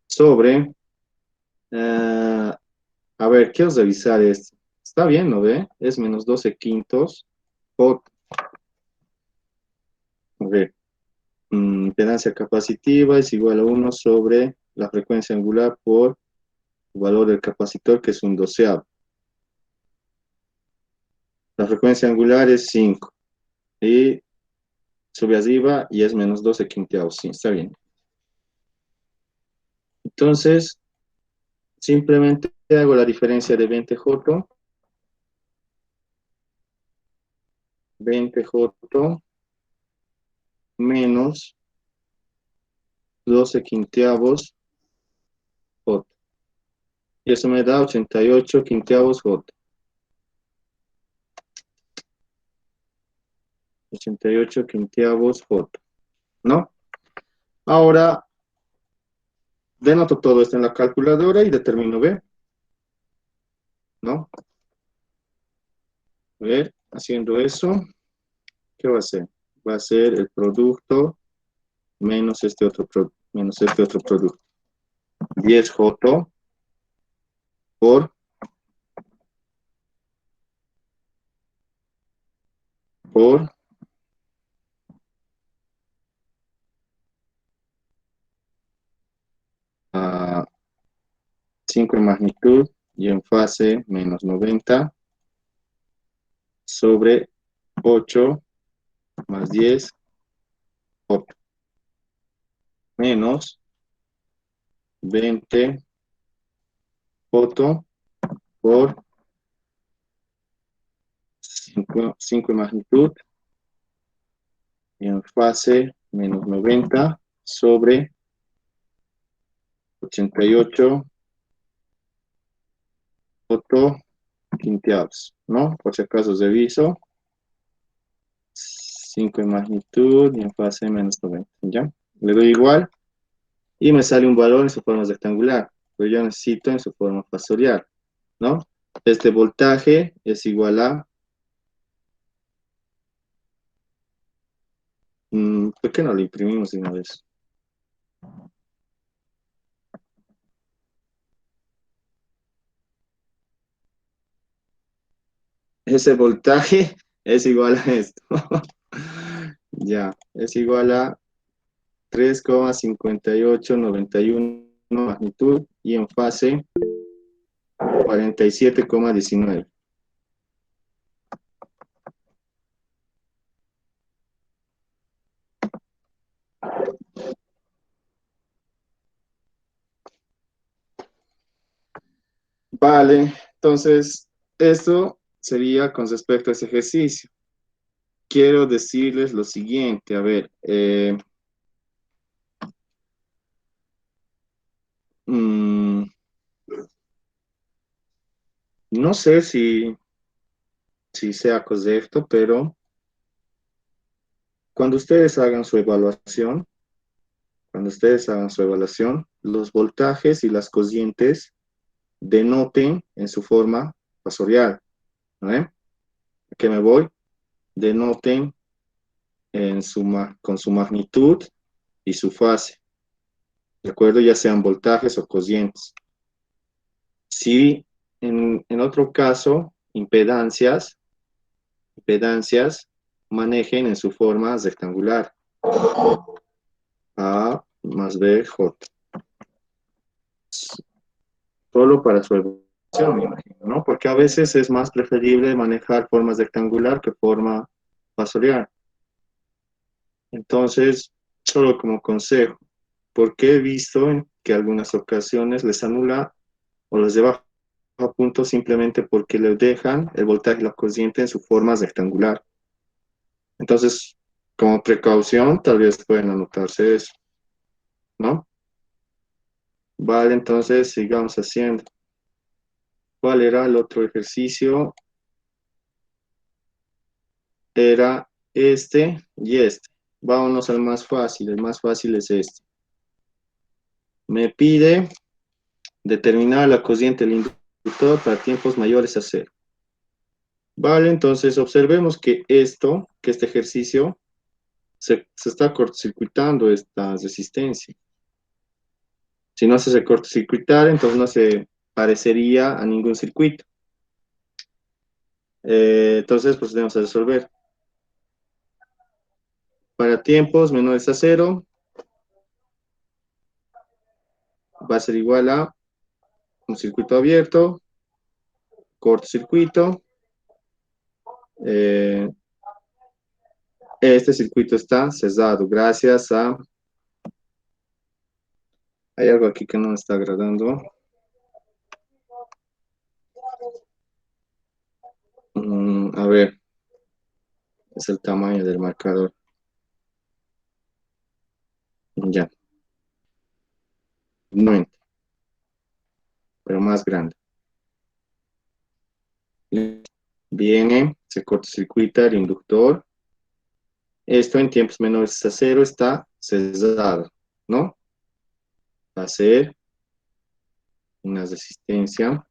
sobre... a ver, quiero revisar esto. Está bien, ¿no ve? Es menos 12 quintos J. A ver. Impedancia capacitiva es igual a 1 sobre la frecuencia angular por el valor del capacitor, que es un doceavo. La frecuencia angular es 5. Y sube arriba y es menos 12 quinteavos. Sí, está bien. Entonces, simplemente hago la diferencia de 20J. 20J menos 12 quinteavos J. Y eso me da 88 quinteavos J. 88 quinteavos J. ¿No? Ahora, denoto todo esto en la calculadora y determino B. ¿No? A ver, haciendo eso, ¿qué va a ser? Va a ser el producto menos este otro producto. 10J por 5 en magnitud y en fase menos 90 sobre 8 más 10 J menos 20 J por 5 en magnitud y en fase menos 90 sobre 88 J quinteavos, ¿no? Por si acaso reviso. 5 en magnitud y en fase menos 90, ¿ya? Le doy igual y me sale un valor en su forma rectangular, pero yo necesito en su forma factorial, ¿no? Este voltaje es igual a... ¿por qué no lo imprimimos de una vez? Ese voltaje es igual a esto. Ya, es igual a 3,5891 magnitud y en fase 47,19. Vale, entonces esto sería con respecto a ese ejercicio. Quiero decirles lo siguiente, a ver, no sé si sea correcto, pero cuando ustedes hagan su evaluación, los voltajes y las cocientes denoten en su forma fasorial, ¿no? ¿A qué me voy? Denoten con su magnitud y su fase, ¿de acuerdo? Ya sean voltajes o cocientes. Si en otro caso, impedancias manejen en su forma rectangular. A más B, J. solo para su evaluación, me imagino, ¿no? Porque a veces es más preferible manejar formas rectangular que forma fasorial. Entonces, solo como consejo, porque he visto en que algunas ocasiones les anula o les lleva a punto simplemente porque les dejan el voltaje y la corriente en su forma rectangular. Entonces, como precaución, tal vez pueden anotarse eso, ¿no? Vale, entonces sigamos haciendo. ¿Cuál era el otro ejercicio? Era este y este. Vámonos al más fácil. El más fácil es este. Me pide determinar la corriente del inductor para tiempos mayores a cero. Vale, entonces observemos que este ejercicio, se está cortocircuitando esta resistencia. Si no se hace cortocircuitar, entonces no se parecería a ningún circuito. Entonces procedemos a resolver. Para tiempos menores a cero, va a ser igual a un circuito abierto, cortocircuito. Este circuito está cerrado gracias a... Hay algo aquí que no me está agradando. A ver, es el tamaño del marcador. Ya. 90, pero más grande. Viene, se cortocircuita el inductor. Esto en tiempos menores a cero está cerrado, ¿no? Va a ser una resistencia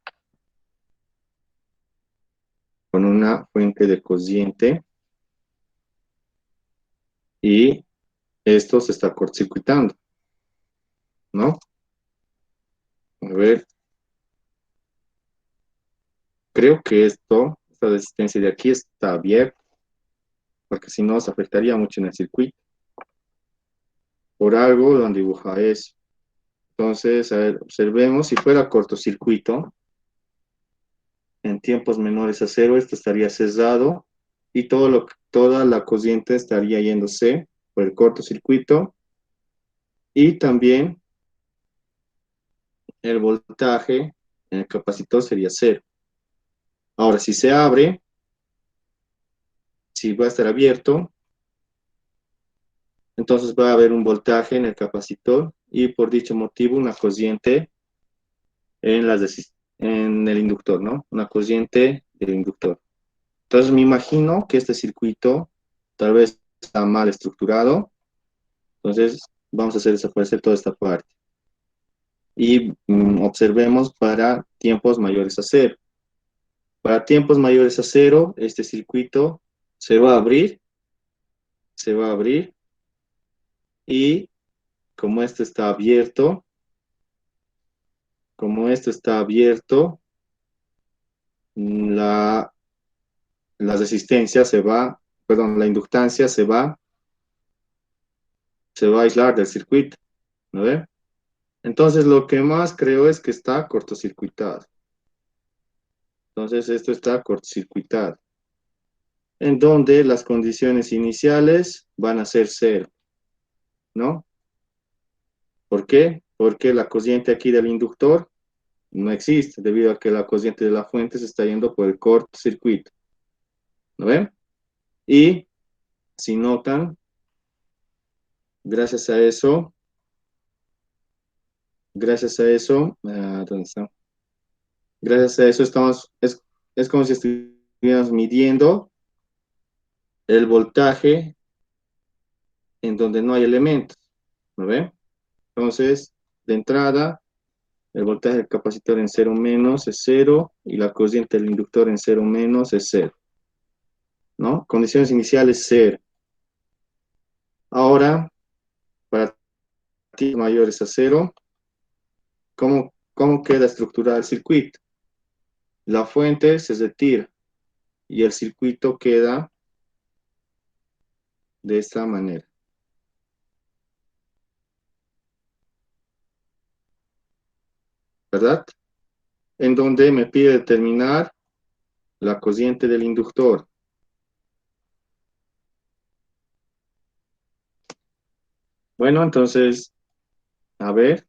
con una fuente de corriente y esto se está cortocircuitando, ¿no? A ver, creo que esta resistencia de aquí está abierta, porque si no se afectaría mucho en el circuito. Por algo lo han dibujado eso. Entonces, a ver, observemos, si fuera cortocircuito, en tiempos menores a cero, esto estaría cerrado y toda la corriente estaría yéndose por el cortocircuito y también el voltaje en el capacitor sería cero. Ahora, si se abre, si va a estar abierto, entonces va a haber un voltaje en el capacitor y por dicho motivo una corriente en el inductor, ¿no? Una corriente del inductor. Entonces me imagino que este circuito tal vez está mal estructurado. Entonces vamos a hacer desaparecer toda esta parte. Y observemos para tiempos mayores a cero. Para tiempos mayores a cero, este circuito se va a abrir, y como esto está abierto, la, la resistencia se va, perdón, la inductancia se va a aislar del circuito, ¿no ve? Entonces lo que más creo es que está cortocircuitado. Entonces esto está cortocircuitado, en donde las condiciones iniciales van a ser cero, ¿no? ¿Por qué? Porque la corriente aquí del inductor no existe, debido a que la corriente de la fuente se está yendo por el cortocircuito, ¿no ven? Y si notan, gracias a eso, ¿dónde está? Gracias a eso es como si estuviéramos midiendo el voltaje en donde no hay elementos, ¿no ven? Entonces, de entrada, el voltaje del capacitor en cero menos es cero y la corriente del inductor en cero menos es cero, ¿no? Condiciones iniciales cero. Ahora, para t mayores a cero, ¿cómo queda estructurado el circuito? La fuente se retira y el circuito queda de esta manera, ¿verdad? en donde me pide determinar la cociente del inductor. Bueno, entonces, a ver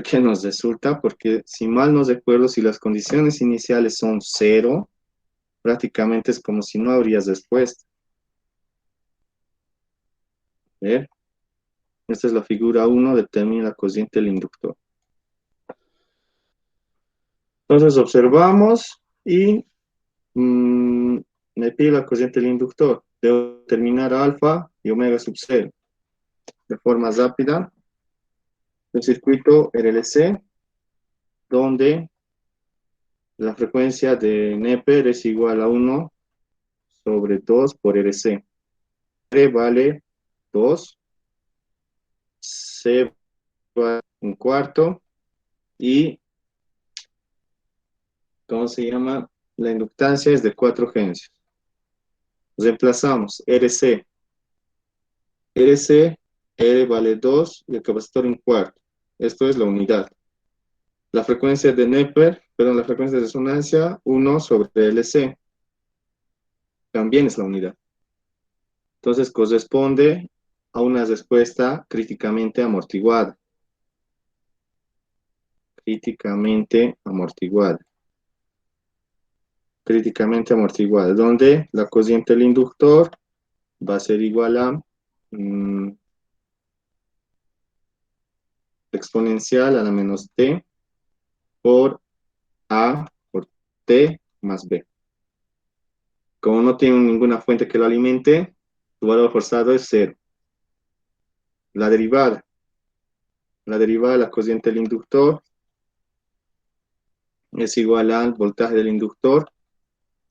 qué nos resulta, porque si mal no recuerdo, si las condiciones iniciales son cero, prácticamente es como si no habrías respuesta. A ver, esta es la figura 1, determina la cociente del inductor. Entonces observamos y me pide la cociente del inductor. Debo determinar alfa y omega sub 0 de forma rápida. El circuito RLC, donde la frecuencia de Neper es igual a 1 sobre 2 por RC. R vale 2, C vale un cuarto y, ¿cómo se llama? La inductancia es de 4 Hensios. Reemplazamos RC. RC, R vale 2 y el capacitor un cuarto. Esto es la unidad. La frecuencia de Neper, perdón, la frecuencia de resonancia, 1 sobre LC. También es la unidad. Entonces corresponde a una respuesta críticamente amortiguada. Críticamente amortiguada. Críticamente amortiguada, donde la cociente del inductor va a ser igual a exponencial a la menos t por a por t más b. Como no tiene ninguna fuente que lo alimente, su valor forzado es 0. La derivada de la cociente del inductor es igual al voltaje del inductor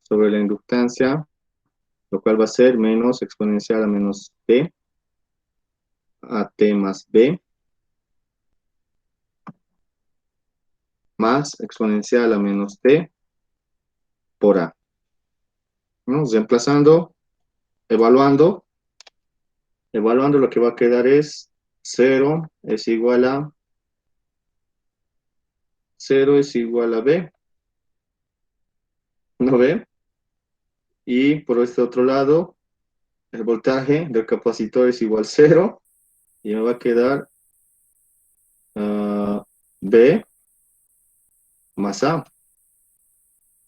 sobre la inductancia, lo cual va a ser menos exponencial a menos t a t más b más exponencial a menos t por a. ¿No? Reemplazando, evaluando lo que va a quedar es 0 es igual a 0 es igual a b, ¿no ve? Y por este otro lado, el voltaje del capacitor es igual a 0 y me va a quedar b más a,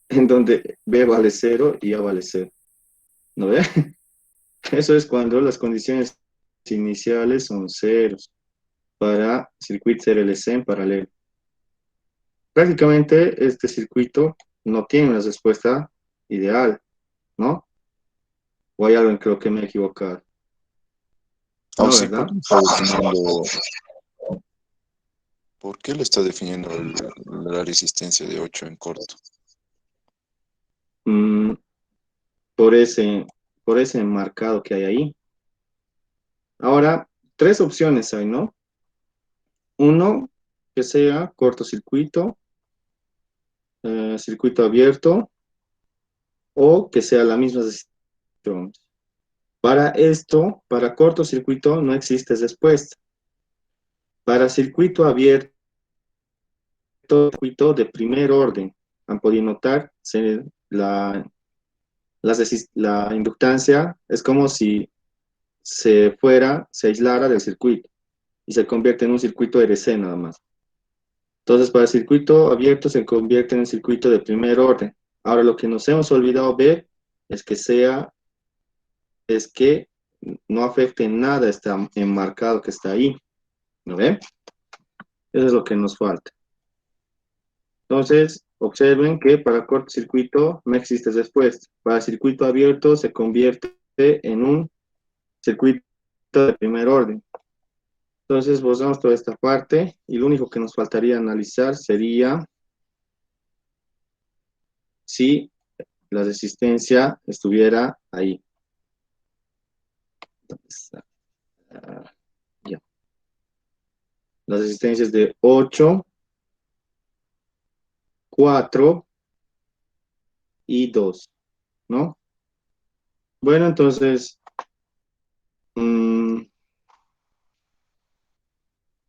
en donde b vale 0 y a vale 0, ¿no ve? Eso es cuando las condiciones iniciales son ceros para circuitos RLC en paralelo. Prácticamente este circuito no tiene una respuesta ideal, ¿no? O hay algo en que me he equivocado. Aún No, sí, ¿verdad? ¿por qué le está definiendo la resistencia de 8 en corto? Mm, por ese enmarcado que hay ahí. Ahora, tres opciones hay, ¿no? Uno, que sea cortocircuito, circuito abierto, o que sea la misma resistencia. Para esto, para cortocircuito no existe respuesta. Para circuito abierto, circuito de primer orden, han podido notar, la inductancia es como si se aislara del circuito y se convierte en un circuito RC nada más. Entonces, para el circuito abierto se convierte en un circuito de primer orden. Ahora, lo que nos hemos olvidado ver es que no afecte en nada este enmarcado que está ahí. ¿No ven? Eso es lo que nos falta. Entonces, observen que para cortocircuito no existe respuesta. Para circuito abierto se convierte en un circuito de primer orden. Entonces, borramos toda esta parte y lo único que nos faltaría analizar sería si la resistencia estuviera ahí. Ya. La resistencia es de 8, 4 y 2, ¿no? Bueno, entonces,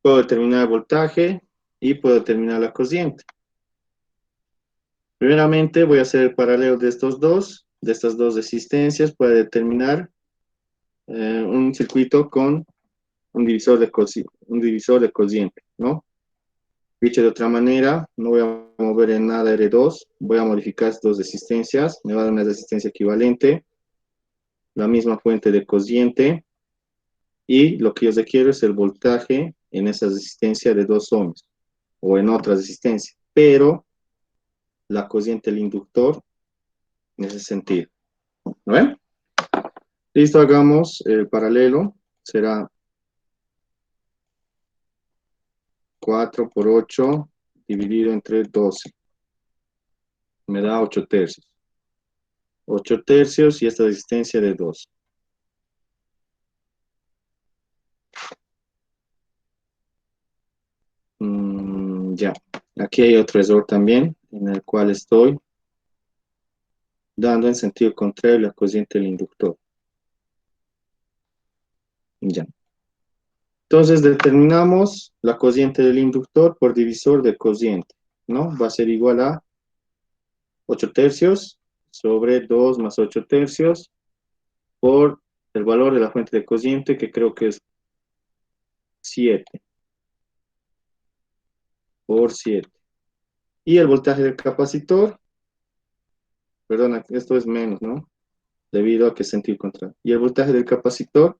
puedo determinar el voltaje y puedo determinar la cociente. Primeramente voy a hacer el paralelo de de estas dos resistencias para determinar un circuito con un divisor de cociente, ¿no? Dicho de otra manera, no voy a mover en nada R2, voy a modificar estas dos resistencias, me va a dar una resistencia equivalente, la misma fuente de cociente, y lo que yo requiero es el voltaje en esa resistencia de 2 ohms, o en otra resistencia, pero la cociente del inductor en ese sentido. ¿No ven? Listo, hagamos el paralelo, será 4 por 8 dividido entre 12. Me da 8 tercios. 8 tercios y esta resistencia de 2. Ya. Aquí hay otro error también, en el cual estoy dando en sentido contrario la cociente del inductor. Ya. Entonces determinamos la cociente del inductor por divisor de cociente, ¿no? Va a ser igual a 8 tercios sobre 2 más 8 tercios por el valor de la fuente de cociente, que creo que es 7 por 7. Y el voltaje del capacitor, perdona, esto es menos, ¿no? Debido a que es sentido contrario. Y el voltaje del capacitor,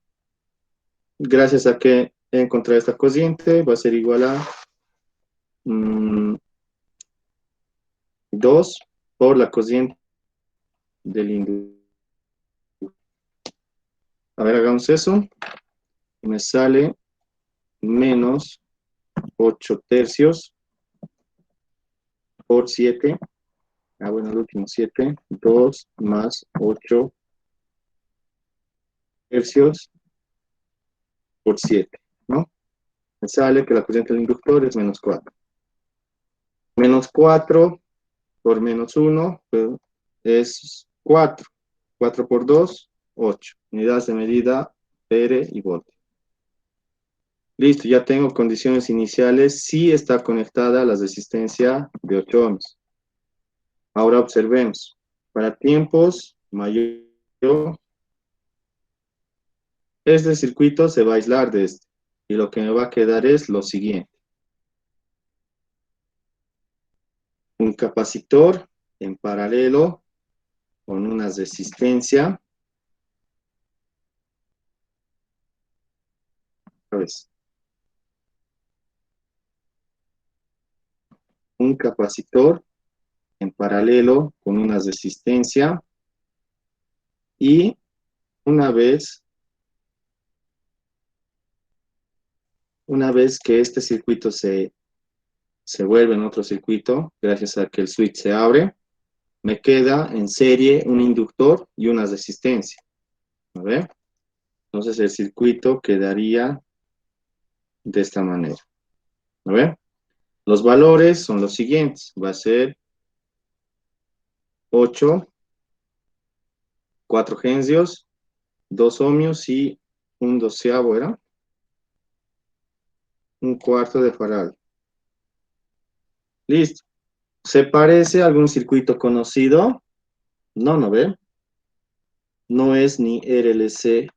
gracias a que he encontrado esta cociente, va a ser igual a 2 por la cociente del inductor. A ver, hagamos eso. Me sale menos 8 tercios por 7. Bueno, el último 7. 2 más 8 tercios por 7, ¿no? Me sale que la corriente del inductor es menos 4. Menos 4 por menos 1 pues, es 4. 4 por 2, 8. Unidades de medida, Per y voltio. Listo, ya tengo condiciones iniciales. Sí está conectada a la resistencia de 8 ohms. Ahora observemos. Para tiempos mayor, este circuito se va a aislar de este. Y lo que me va a quedar es lo siguiente. Un capacitor en paralelo con una resistencia. Un capacitor en paralelo con una resistencia. Y una vez que este circuito se vuelve en otro circuito, gracias a que el switch se abre, me queda en serie un inductor y una resistencia. A ver. Entonces el circuito quedaría de esta manera. A ver. Los valores son los siguientes. Va a ser 8, 4 hensios, 2 ohmios y un doceavo, ¿era? Un cuarto de farad. Listo. ¿Se parece a algún circuito conocido? No, ¿no ve? No es ni RLC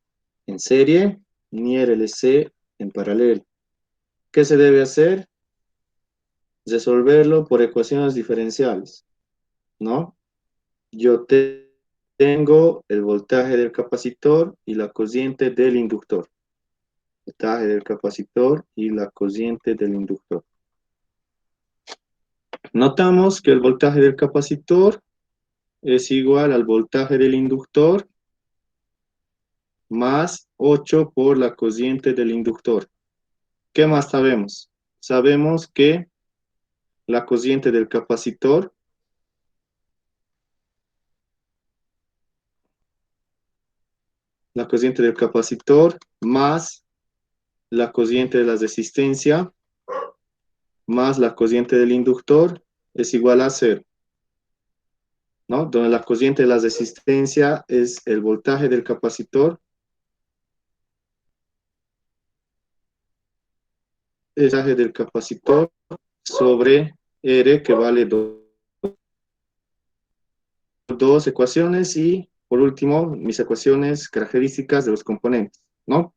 en serie, ni RLC en paralelo. ¿Qué se debe hacer? Resolverlo por ecuaciones diferenciales, ¿no? Yo tengo el voltaje del capacitor y la corriente del inductor. Voltaje del capacitor y la corriente del inductor. Notamos que el voltaje del capacitor es igual al voltaje del inductor más 8 por la corriente del inductor. ¿Qué más sabemos? Sabemos que la corriente del capacitor más la corriente de la resistencia más la corriente del inductor es igual a 0, ¿no? Donde la corriente de la resistencia es el voltaje del capacitor, sobre R, que vale 2. dos ecuaciones y, por último, mis ecuaciones características de los componentes, ¿no?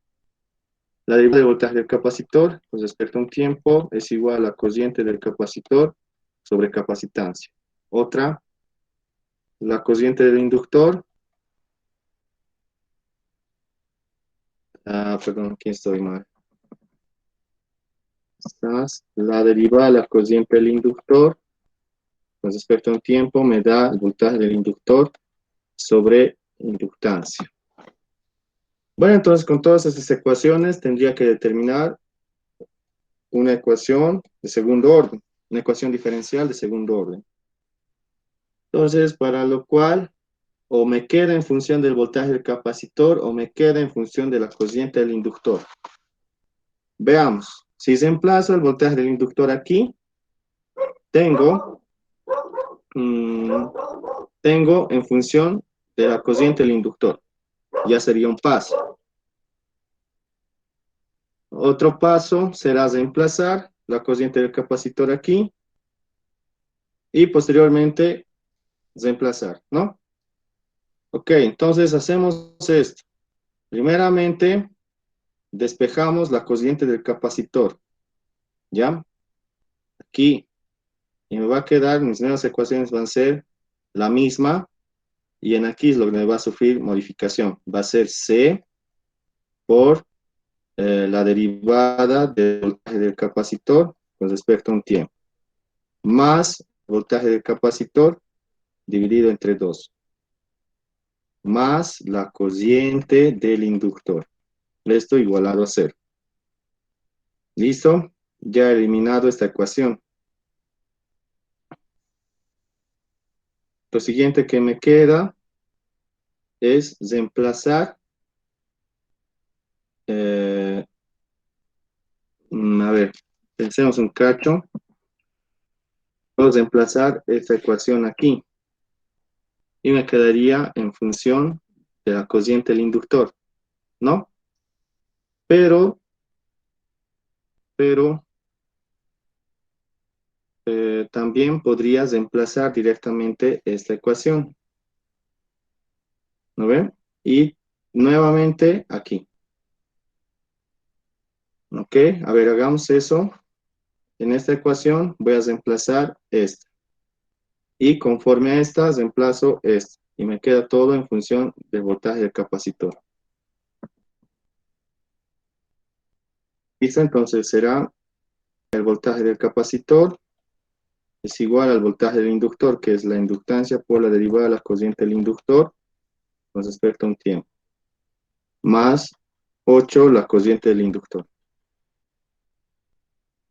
La derivada del voltaje del capacitor, pues respecto a un tiempo, es igual a la cociente del capacitor sobre capacitancia. Otra, la cociente del inductor. Perdón, aquí estoy mal. La derivada de la cociente del inductor, con respecto a un tiempo, me da el voltaje del inductor sobre inductancia. Bueno, entonces con todas estas ecuaciones tendría que determinar una ecuación de segundo orden, una ecuación diferencial de segundo orden. Entonces, para lo cual, o me queda en función del voltaje del capacitor o me queda en función de la cociente del inductor. Veamos, si reemplazo el voltaje del inductor aquí, tengo en función de la cociente del inductor. Ya sería un paso. Otro paso será reemplazar la cociente del capacitor aquí y posteriormente reemplazar, ¿no? Ok, entonces hacemos esto. Primeramente, despejamos la cociente del capacitor, ¿ya? Aquí, y me va a quedar, mis nuevas ecuaciones van a ser la misma, y en aquí es lo que me va a sufrir modificación. Va a ser C por la derivada del voltaje del capacitor con respecto a un tiempo, más voltaje del capacitor dividido entre 2, más la cociente del inductor. Esto igualado a 0. ¿Listo? Ya he eliminado esta ecuación. Lo siguiente que me queda es reemplazar, a ver, pensemos un cacho. Puedo reemplazar esta ecuación aquí y me quedaría en función de la cociente del inductor, ¿no? Pero también podría reemplazar directamente esta ecuación, ¿no ven? Y nuevamente aquí. ¿Ok? A ver, hagamos eso. En esta ecuación voy a reemplazar esta. Y conforme a esta, reemplazo esta. Y me queda todo en función del voltaje del capacitor. ¿Listo? Entonces será el voltaje del capacitor es igual al voltaje del inductor, que es la inductancia por la derivada de la cociente del inductor con respecto a un tiempo, más 8 la cociente del inductor.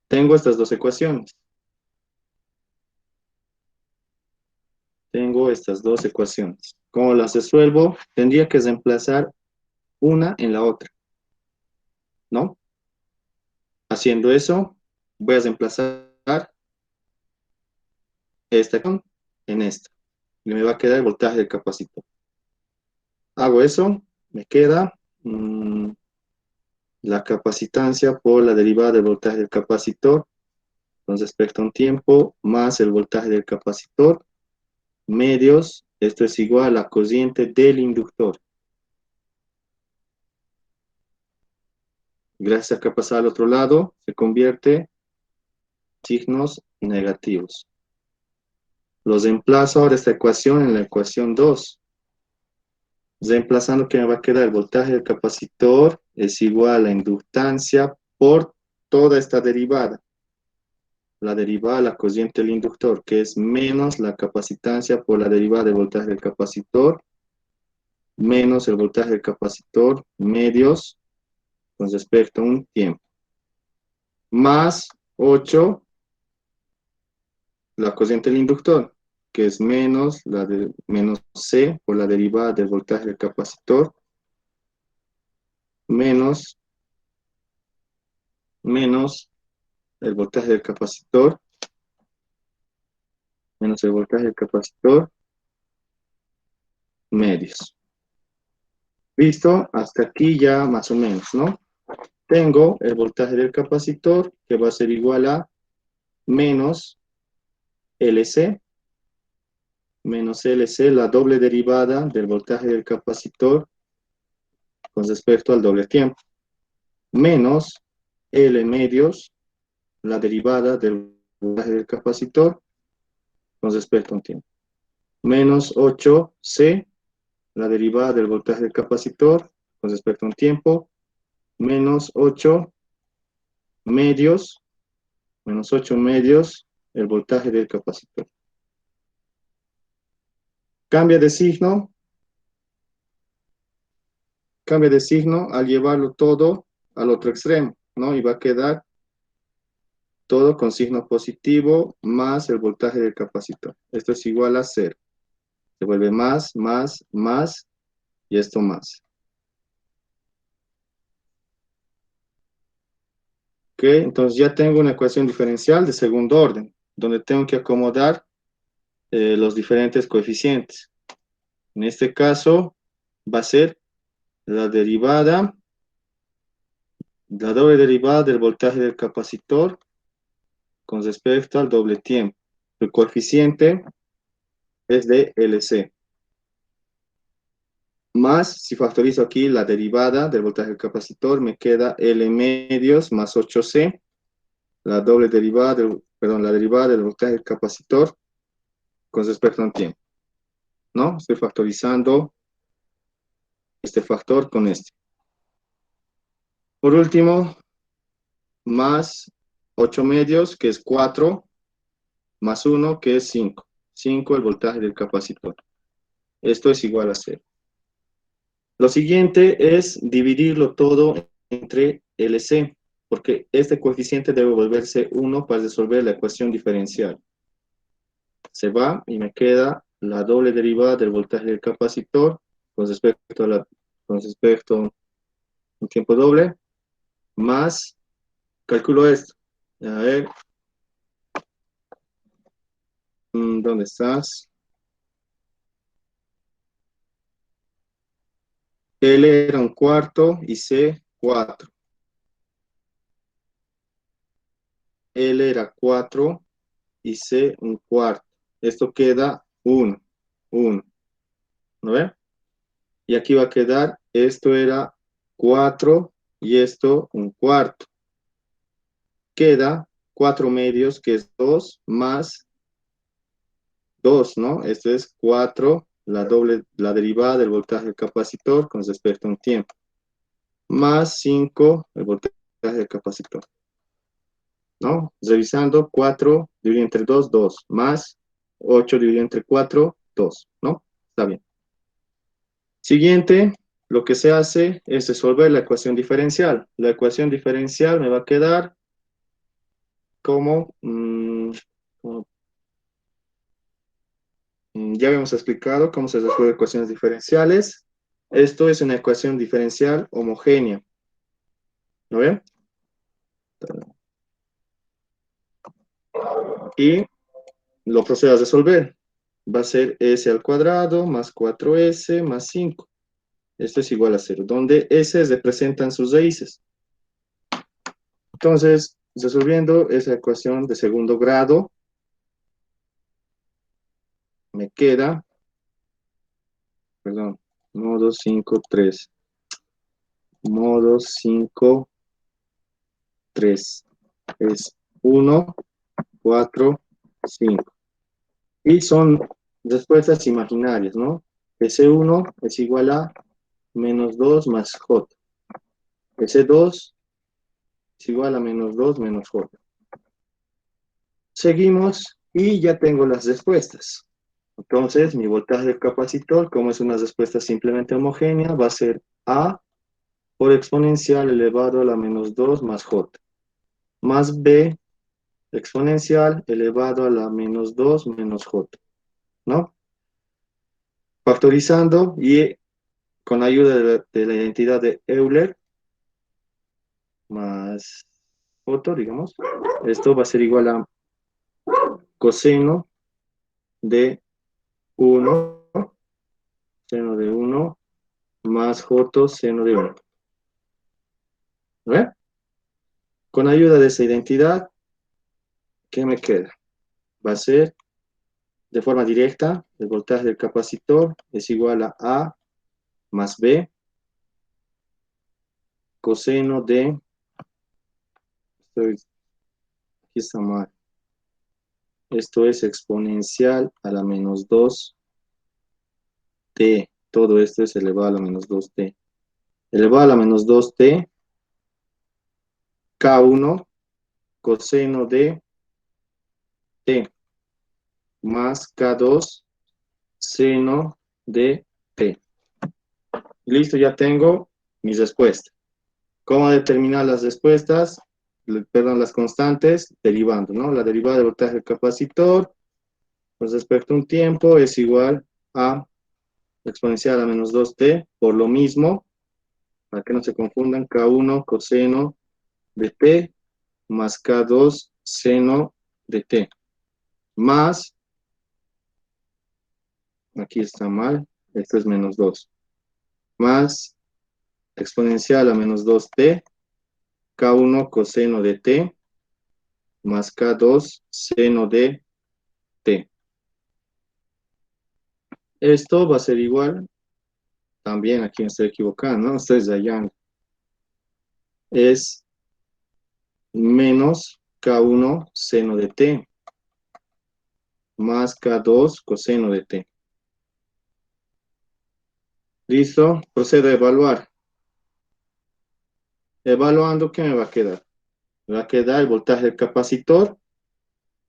Tengo estas dos ecuaciones. ¿Cómo las resuelvo? Tendría que reemplazar una en la otra, ¿no? Haciendo eso, voy a reemplazar esta en esta. Y me va a quedar el voltaje del capacitor. Hago eso, me queda la capacitancia por la derivada del voltaje del capacitor con respecto a un tiempo, más el voltaje del capacitor, medios, esto es igual a la cociente del inductor. Gracias a que pasa al otro lado, se convierte signos negativos. Los reemplazo ahora esta ecuación en la ecuación 2. Reemplazando, que me va a quedar el voltaje del capacitor es igual a la inductancia por toda esta derivada. La derivada de la cociente del inductor, que es menos la capacitancia por la derivada del voltaje del capacitor, menos el voltaje del capacitor medios con respecto a un tiempo, más 8 la cociente del inductor, que es menos C por la derivada del voltaje del capacitor, menos el voltaje del capacitor, menos el voltaje del capacitor, medios. Listo, hasta aquí ya más o menos, ¿no? Tengo el voltaje del capacitor, que va a ser igual a menos LC, menos LC, la doble derivada del voltaje del capacitor con respecto al doble tiempo, menos L medios, la derivada del voltaje del capacitor con respecto a un tiempo, menos 8C, la derivada del voltaje del capacitor con respecto a un tiempo, menos 8 medios, el voltaje del capacitor. Cambia de signo al llevarlo todo al otro extremo, ¿no? Y va a quedar todo con signo positivo más el voltaje del capacitor. Esto es igual a 0. Se vuelve más, y esto más. Ok, entonces ya tengo una ecuación diferencial de segundo orden, donde tengo que acomodar los diferentes coeficientes. En este caso va a ser la doble derivada del voltaje del capacitor con respecto al doble tiempo. El coeficiente es de LC. Más, si factorizo aquí la derivada del voltaje del capacitor, me queda L medios más 8C, la derivada del voltaje del capacitor con respecto a un tiempo. ¿No? Estoy factorizando este factor con este. Por último, más 8 medios, que es 4, más 1, que es 5. 5 el voltaje del capacitor. Esto es igual a 0. Lo siguiente es dividirlo todo entre LC, porque este coeficiente debe volverse 1 para resolver la ecuación diferencial. Se va y me queda la doble derivada del voltaje del capacitor con respecto a un tiempo doble, más, calculo esto. A ver, ¿dónde estás? L era un cuarto y C 4. L era 4 y C un cuarto. Esto queda 1. ¿No ve? Y aquí va a quedar, esto era 4 y esto un cuarto. Queda 4 medios, que es 2, más 2, ¿no? Esto es 4, la derivada del voltaje del capacitor con respecto a un tiempo. Más 5, el voltaje del capacitor. ¿No? Revisando, 4 dividido entre 2, 2. Más 8 dividido entre 4, 2. ¿No? Está bien. Siguiente, lo que se hace es resolver la ecuación diferencial. La ecuación diferencial me va a quedar como ya habíamos explicado cómo se resuelven ecuaciones diferenciales. Esto es una ecuación diferencial homogénea. ¿No ven? Y lo procedo a resolver. Va a ser S al cuadrado más 4S más 5. Esto es igual a 0, donde S representan sus raíces. Entonces, resolviendo esa ecuación de segundo grado, me queda, modo 5, 3. Modo 5, 3. Es 1, 4, 5. Y son respuestas imaginarias, ¿no? S1 es igual a menos 2 más J. S2 es igual a menos 2 menos J. Seguimos y ya tengo las respuestas. Entonces, mi voltaje del capacitor, como es una respuesta simplemente homogénea, va a ser A por exponencial elevado a la menos 2 más J, más B exponencial elevado a la menos 2 menos J, ¿no? Factorizando y con ayuda de la identidad de Euler, más J, digamos, esto va a ser igual a coseno de 1, seno de 1, más J, seno de 1. ¿Ve? Con ayuda de esa identidad, ¿qué me queda? Va a ser de forma directa, el voltaje del capacitor es igual a A más B coseno de, aquí está mal, esto es exponencial a la menos 2t, todo esto es elevado a la menos 2t, elevado a la menos 2t, K1 coseno de t más K2 seno de t. Listo, ya tengo mi respuesta. ¿Cómo determinar las respuestas? Perdón, las constantes, derivando, ¿no? La derivada del voltaje del capacitor con respecto a un tiempo es igual a exponencial a menos 2t, por lo mismo, para que no se confundan, K1 coseno de t más K2 seno de t, más, aquí está mal, esto es menos 2, más exponencial a menos 2t, K1 coseno de t, más K2 seno de t. Esto va a ser igual, también aquí me estoy equivocando, ¿no? Estoy rayando. Es menos K1 seno de t, más K2 coseno de t. ¿Listo? Procedo a evaluar. Evaluando, ¿qué me va a quedar? Me va a quedar el voltaje del capacitor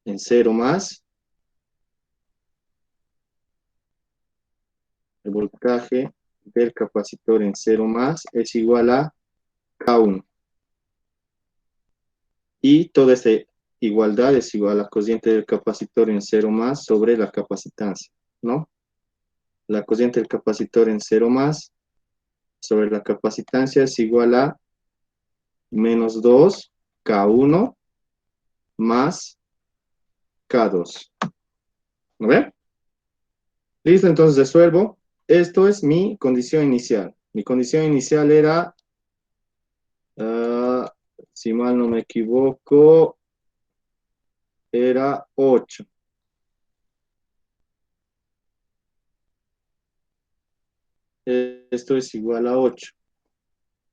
en 0 más. El voltaje del capacitor en 0 más es igual a K1. Y toda esta igualdad es igual a la cociente del capacitor en 0 más sobre la capacitancia, ¿no? La cociente del capacitor en 0 más sobre la capacitancia es igual a menos 2 K1 más K2. ¿No ven? Listo, entonces resuelvo. Esto es mi condición inicial. Mi condición inicial era, si mal no me equivoco, era 8. Esto es igual a 8.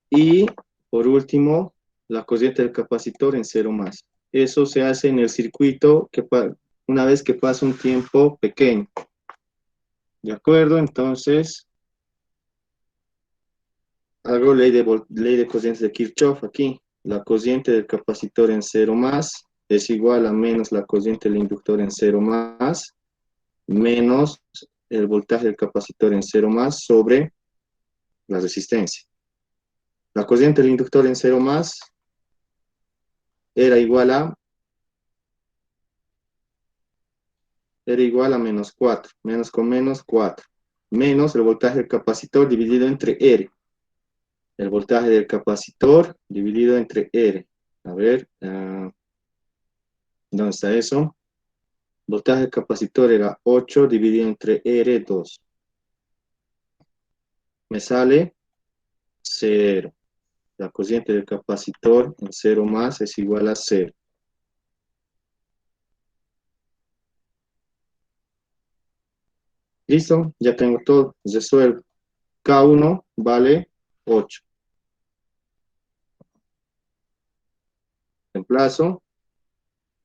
Y por último, la corriente del capacitor en 0 más. Eso se hace en el circuito que una vez que pasa un tiempo pequeño. ¿De acuerdo? Entonces, hago ley de corrientes de Kirchhoff aquí. La corriente del capacitor en 0 más es igual a menos la corriente del inductor en 0 más, menos el voltaje del capacitor en 0 más sobre la resistencia. La corriente del inductor en 0 más era igual a menos 4, menos con menos 4, menos el voltaje del capacitor dividido entre R. El voltaje del capacitor dividido entre R. A ver, ¿dónde está eso? Voltaje del capacitor era 8 dividido entre R, 2. Me sale 0. La cociente del capacitor en 0 más es igual a 0. Listo, ya tengo todo. Resuelvo. K1 vale 8. Reemplazo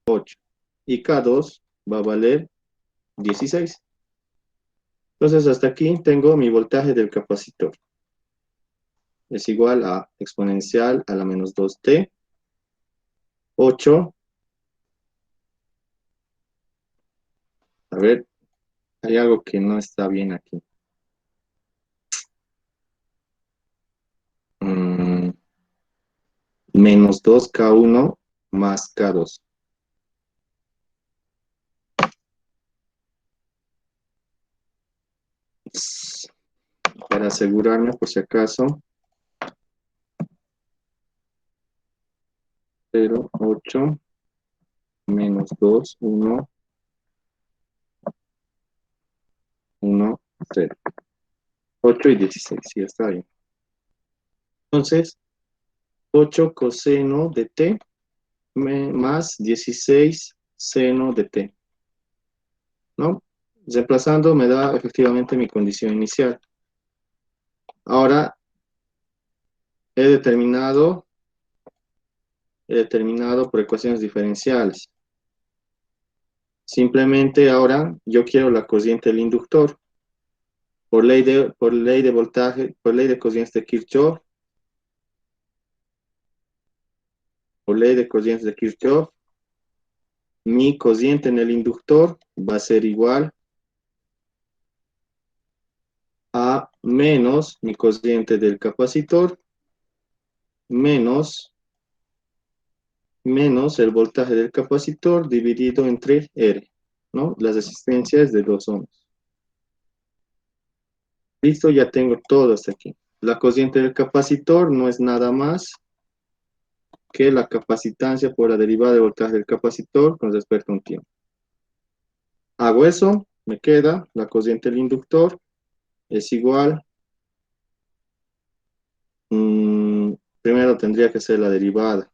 8. Y K2 va a valer 16. Entonces, hasta aquí tengo mi voltaje del capacitor. Es igual a exponencial a la menos 2t, 8. A ver, hay algo que no está bien aquí. Menos 2K1 más K2. Para asegurarme, por si acaso, 0, 8, menos 2, 1, 1, 0. 8 y 16, sí, está bien. Entonces, 8 coseno de t más 16 seno de t, ¿no? Reemplazando me da efectivamente mi condición inicial. Ahora he determinado por ecuaciones diferenciales. Simplemente ahora yo quiero la cociente del inductor. Por ley de voltaje, por ley de corrientes de Kirchhoff, mi cociente en el inductor va a ser igual a menos mi cociente del capacitor menos el voltaje del capacitor dividido entre R, ¿no? Las resistencias de 2 ohms. Listo, ya tengo todo hasta aquí. La cociente del capacitor no es nada más que la capacitancia por la derivada de voltaje del capacitor con respecto a un tiempo. Hago eso, me queda la cociente del inductor es igual, primero tendría que ser la derivada.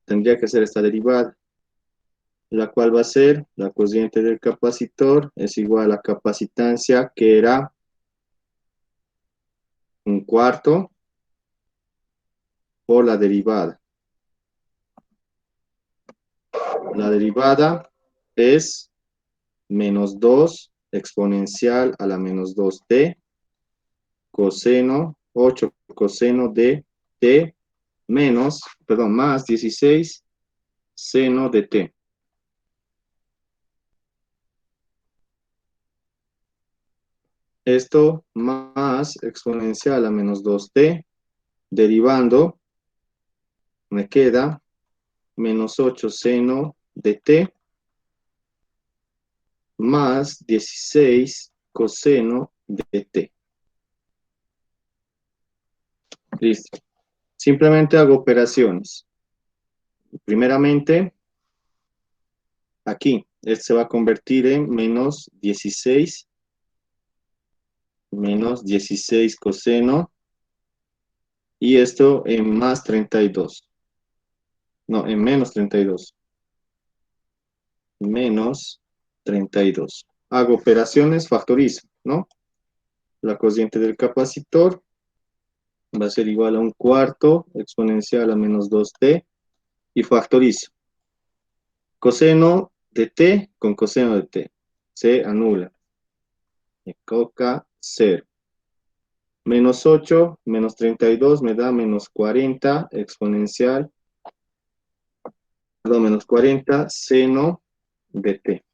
Tendría que ser esta derivada, la cual va a ser la cociente del capacitor es igual a capacitancia, que era 1/4 por la derivada. La derivada es menos 2 exponencial a la menos 2t coseno 8 coseno de t más 16 seno de t. Esto más exponencial a menos 2t, derivando, me queda menos 8 seno de t más 16 coseno de t. Listo. Simplemente hago operaciones. Primeramente, aquí, este se va a convertir en menos 16 coseno, y esto en más 32. No, en menos 32. Menos 32. Hago operaciones, factorizo, ¿no? La cociente del capacitor va a ser igual a 1/4 exponencial a menos 2t, y factorizo. Coseno de t con coseno de t se anula. Me toca 0. Menos 8 menos 32 me da menos 40 exponencial, perdón, menos 40 seno de t.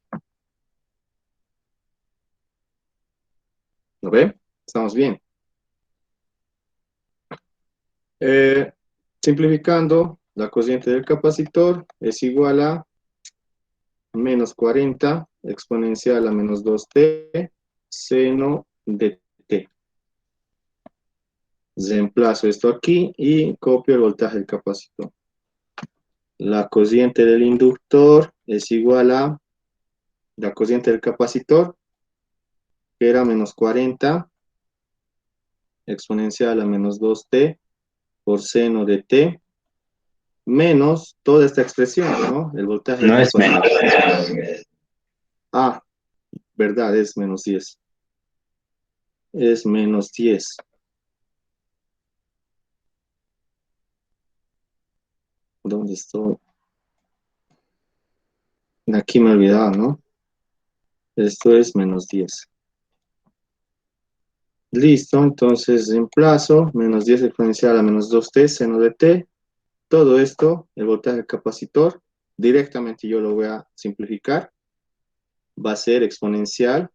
¿Lo ve? Estamos bien. Simplificando, la cociente del capacitor es igual a menos 40 exponencial a menos 2t seno de t. Reemplazo esto aquí y copio el voltaje del capacitor. La cociente del inductor es igual a la cociente del capacitor, que era menos 40 exponencial a menos 2t por seno de t, menos toda esta expresión, ¿no? El voltaje No del es menos. capacitor. Ah, verdad, es menos 10. Es menos 10. ¿Dónde estoy? Aquí me he olvidado, ¿no? Esto es menos 10. Listo, entonces reemplazo menos 10 exponencial a menos 2t seno de t. Todo esto, el voltaje del capacitor, directamente yo lo voy a simplificar. Va a ser exponencial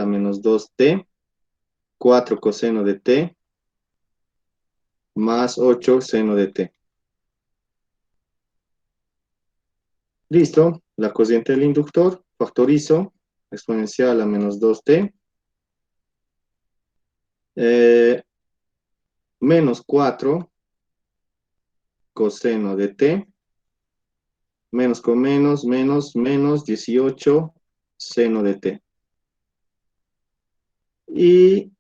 a menos 2t, 4 coseno de t, más 8 seno de t. Listo, la cociente del inductor, factorizo, exponencial a menos 2t, menos 4 coseno de t, menos con menos, menos 18 seno de t. Y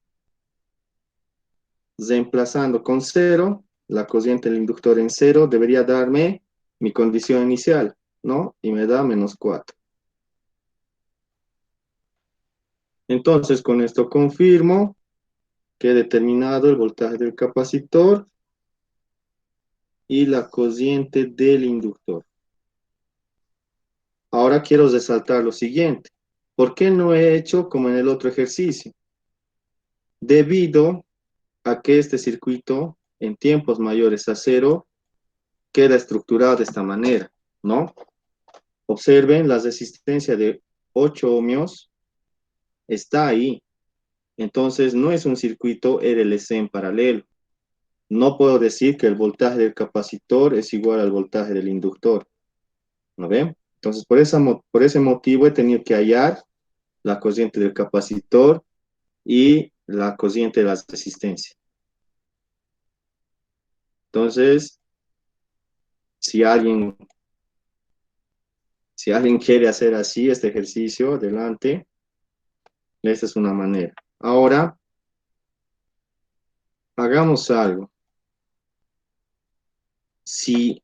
reemplazando con 0, la cociente del inductor en 0 debería darme mi condición inicial, ¿no? Y me da -4. Entonces, con esto confirmo que he determinado el voltaje del capacitor y la corriente del inductor. Ahora quiero resaltar lo siguiente. ¿Por qué no he hecho como en el otro ejercicio? Debido a que este circuito en tiempos mayores a 0 queda estructurado de esta manera, ¿no? Observen, la resistencia de 8 ohmios está ahí. Entonces, no es un circuito RLC en paralelo. No puedo decir que el voltaje del capacitor es igual al voltaje del inductor. ¿No ven? Entonces, por ese motivo he tenido que hallar la corriente del capacitor y la corriente de la resistencia. Entonces, si alguien quiere hacer así este ejercicio, adelante. Esa es una manera. Ahora, hagamos algo. Si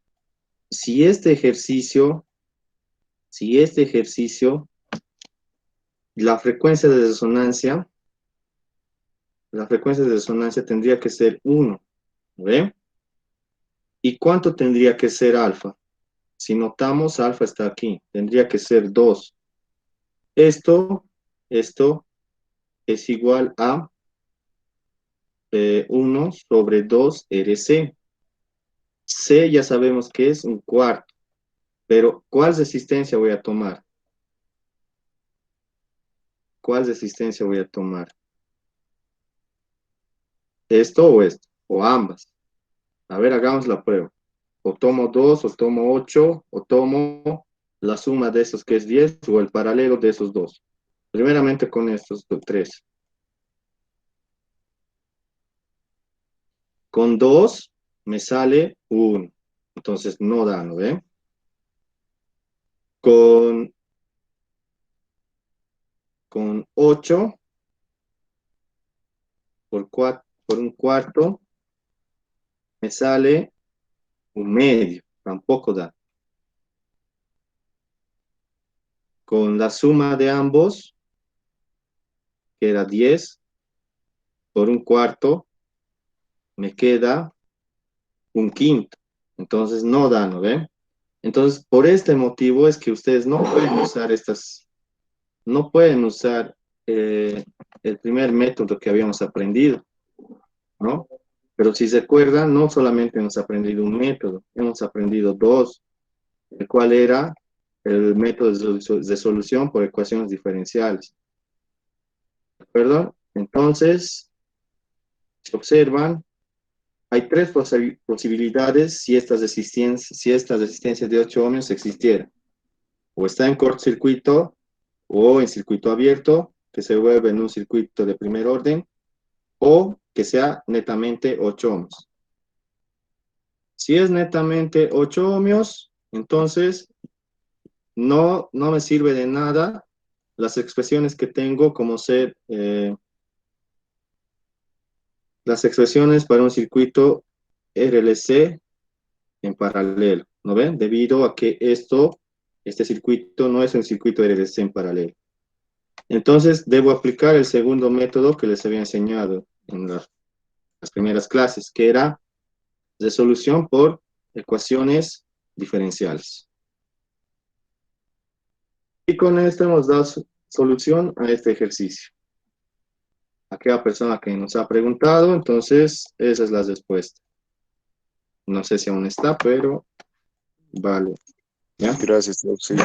este ejercicio, la frecuencia de resonancia tendría que ser 1, ¿ven? ¿Y cuánto tendría que ser alfa? Si notamos, alfa está aquí, tendría que ser 2. Esto es igual a 1 sobre 2 RC. C ya sabemos que es un cuarto, pero ¿cuál resistencia voy a tomar? ¿Cuál resistencia voy a tomar? ¿Esto o esto? O ambas. A ver, hagamos la prueba. O tomo 2, o tomo 8, o tomo la suma de esos que es 10, o el paralelo de esos dos. Primeramente con estos tres. Con 2 me sale 1. Entonces no da, ¿no ven? Con 8 por un cuarto me sale un medio. Tampoco da. Con la suma de ambos, que era 10 por un cuarto, me queda un quinto. Entonces no da, ¿no ven? Entonces, por este motivo es que ustedes no pueden usar el primer método que habíamos aprendido, ¿no? Pero si se acuerdan, no solamente hemos aprendido un método, hemos aprendido dos, el cual era el método de solución por ecuaciones diferenciales. ¿De acuerdo? Entonces, si observan, hay tres posibilidades si esta resistencia de 8 ohmios existiera. O está en cortocircuito o en circuito abierto, que se vuelve en un circuito de primer orden, o que sea netamente 8 ohmios. Si es netamente 8 ohmios, entonces no me sirve de nada las expresiones que tengo como ser las expresiones para un circuito RLC en paralelo, ¿no ven? Debido a que este circuito no es un circuito RLC en paralelo. Entonces, debo aplicar el segundo método que les había enseñado en las primeras clases, que era resolución por ecuaciones diferenciales. Y con esto hemos dado solución a este ejercicio. Aquella persona que nos ha preguntado, entonces, esa es la respuesta. No sé si aún está, pero vale. ¿Ya? Gracias, sí.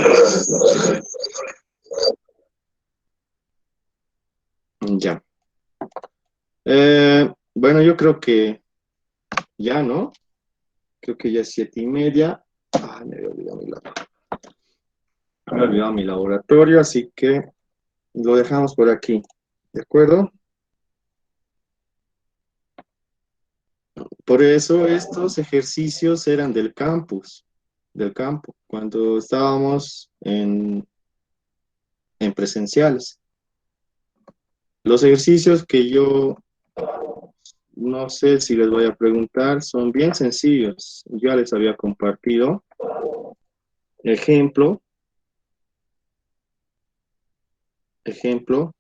Ya. Bueno, yo creo que ya, ¿no? Creo que ya es 7:30. Me había olvidado mi laboratorio, así que lo dejamos por aquí. ¿De acuerdo? Por eso estos ejercicios eran del campo, cuando estábamos en presenciales. Los ejercicios que yo no sé si les voy a preguntar, son bien sencillos. Ya les había compartido. Ejemplo, ejemplo.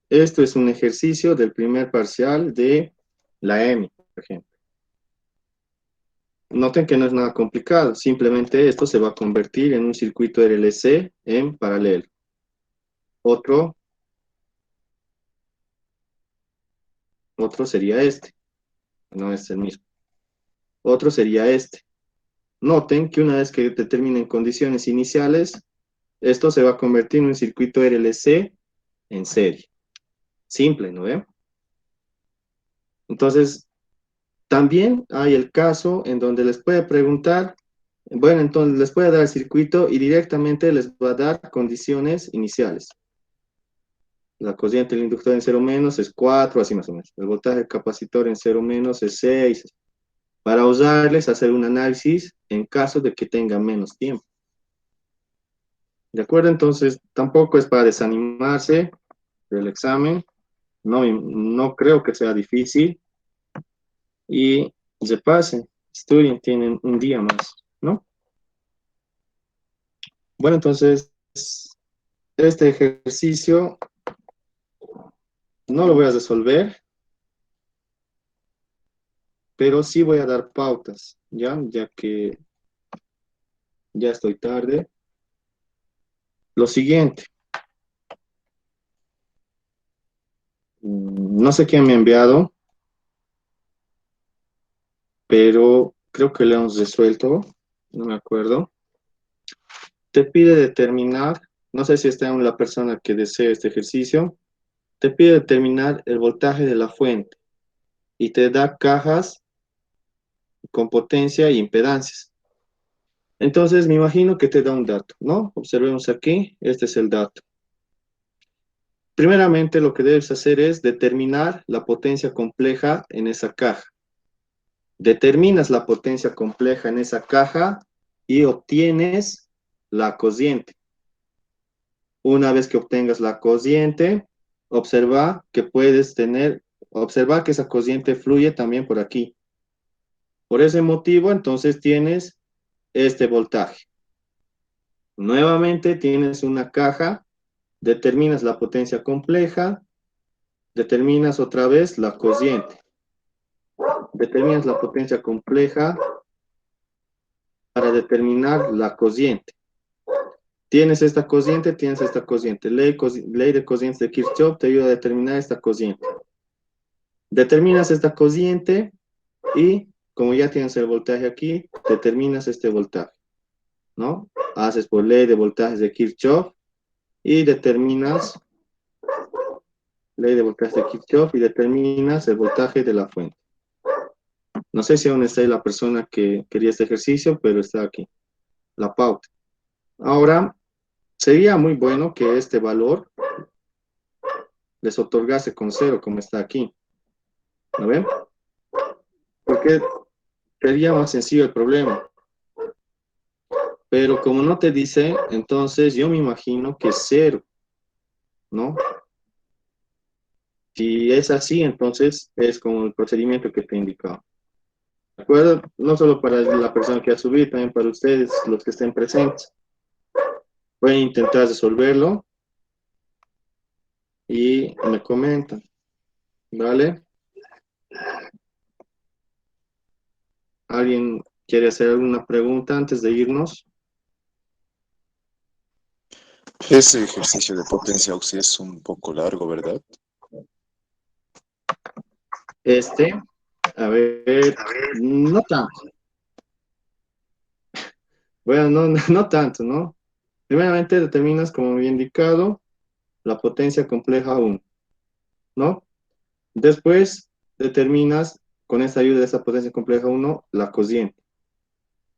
Esto es un ejercicio del primer parcial de la EMI, por ejemplo. Noten que no es nada complicado, simplemente esto se va a convertir en un circuito RLC en paralelo. Otro sería este, no es el mismo. Otro sería este. Noten que una vez que determinen condiciones iniciales, esto se va a convertir en un circuito RLC en serie. Simple, ¿no ven? Entonces, también hay el caso en donde les puede preguntar, bueno, entonces les puede dar el circuito y directamente les va a dar condiciones iniciales. La corriente del inductor en 0 menos es 4, así más o menos. El voltaje del capacitor en 0 menos es 6. Para usarles, hacer un análisis en caso de que tengan menos tiempo. ¿De acuerdo? Entonces, tampoco es para desanimarse del examen. No creo que sea difícil. Y se pasen, estudien, tienen un día más, ¿no? Bueno, entonces, este ejercicio no lo voy a resolver, pero sí voy a dar pautas, ¿ya? Ya que ya estoy tarde. Lo siguiente. No sé quién me ha enviado, pero creo que lo hemos resuelto, no me acuerdo. Te pide determinar, no sé si está en la persona que desee este ejercicio, te pide determinar el voltaje de la fuente y te da cajas con potencia y impedancias. Entonces, me imagino que te da un dato, ¿no? Observemos aquí, este es el dato. Primeramente, lo que debes hacer es determinar la potencia compleja en esa caja. Determinas la potencia compleja en esa caja y obtienes la cociente. Una vez que obtengas la cociente, observa que esa cociente fluye también por aquí. Por ese motivo, entonces tienes este voltaje. Nuevamente tienes una caja, determinas la potencia compleja, determinas otra vez la cociente. Determinas la potencia compleja para determinar la cociente. Tienes esta cociente, tienes esta cociente. Ley de cocientes de Kirchhoff te ayuda a determinar esta cociente. Determinas esta cociente y como ya tienes el voltaje aquí, determinas este voltaje, ¿no? Haces por ley de voltajes de Kirchhoff y determinas ley de voltaje de Kirchhoff y determinas el voltaje de la fuente. No sé si aún está ahí la persona que quería este ejercicio, pero está aquí, la pauta. Ahora, sería muy bueno que este valor les otorgase con 0, como está aquí. ¿No ven? Porque sería más sencillo el problema. Pero como no te dice, entonces yo me imagino que 0, ¿no? Si es así, entonces es como el procedimiento que te he indicado. ¿De acuerdo? No solo para la persona que ha subido, también para ustedes, los que estén presentes. Voy a intentar resolverlo y me comentan, ¿vale? ¿Alguien quiere hacer alguna pregunta antes de irnos? Ese ejercicio de potencia auxiliar es un poco largo, ¿verdad? A ver, no tanto. Bueno, no tanto, ¿no? Primeramente determinas, como había indicado, la potencia compleja 1, ¿no? Después determinas, con esta ayuda de esa potencia compleja 1, la cociente.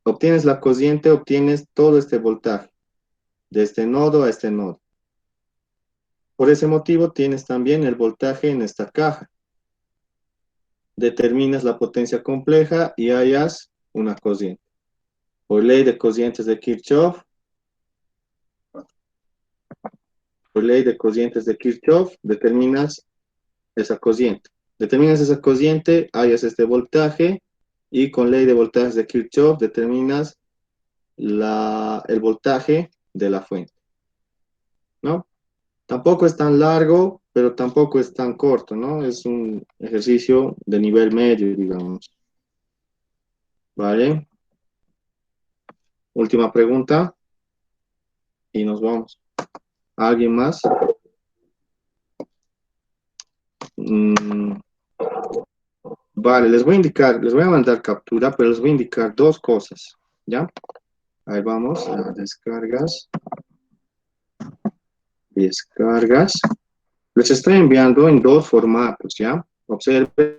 Obtienes la cociente, obtienes todo este voltaje, de este nodo a este nodo. Por ese motivo tienes también el voltaje en esta caja. Determinas la potencia compleja y hallas una cociente. Por ley de cocientes de Kirchhoff, determinas esa cociente. Determinas esa cociente, hallas este voltaje y con ley de voltajes de Kirchhoff determinas el voltaje de la fuente, ¿no? Tampoco es tan largo, pero tampoco es tan corto, ¿no? Es un ejercicio de nivel medio, digamos. ¿Vale? Última pregunta y nos vamos. ¿Alguien más? Vale, les voy a indicar, les voy a mandar captura, pero les voy a indicar dos cosas, ¿ya? Ahí vamos, a descargas. Descargas. Les estoy enviando en dos formatos, ¿ya? Observen,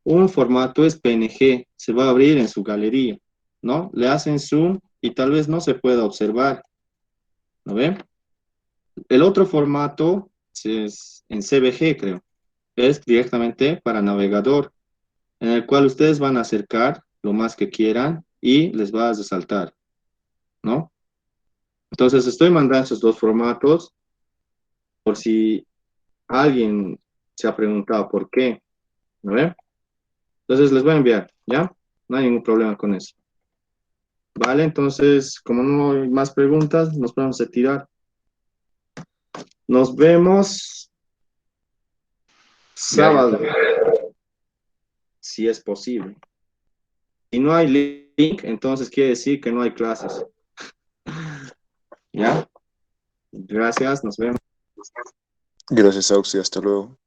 un formato es PNG, se va a abrir en su galería, ¿no? Le hacen zoom y tal vez no se pueda observar, ¿no ven? El otro formato es en CBG, creo, es directamente para navegador, en el cual ustedes van a acercar lo más que quieran y les va a resaltar, ¿no? Entonces estoy mandando esos dos formatos por si alguien se ha preguntado por qué, ¿no ven? Entonces les voy a enviar, ¿ya? No hay ningún problema con eso. Vale, entonces, como no hay más preguntas, nos vamos a retirar. Nos vemos sábado, si es posible. Si no hay link, entonces quiere decir que no hay clases. ¿Ya? Gracias, nos vemos. Gracias, Auxi, hasta luego.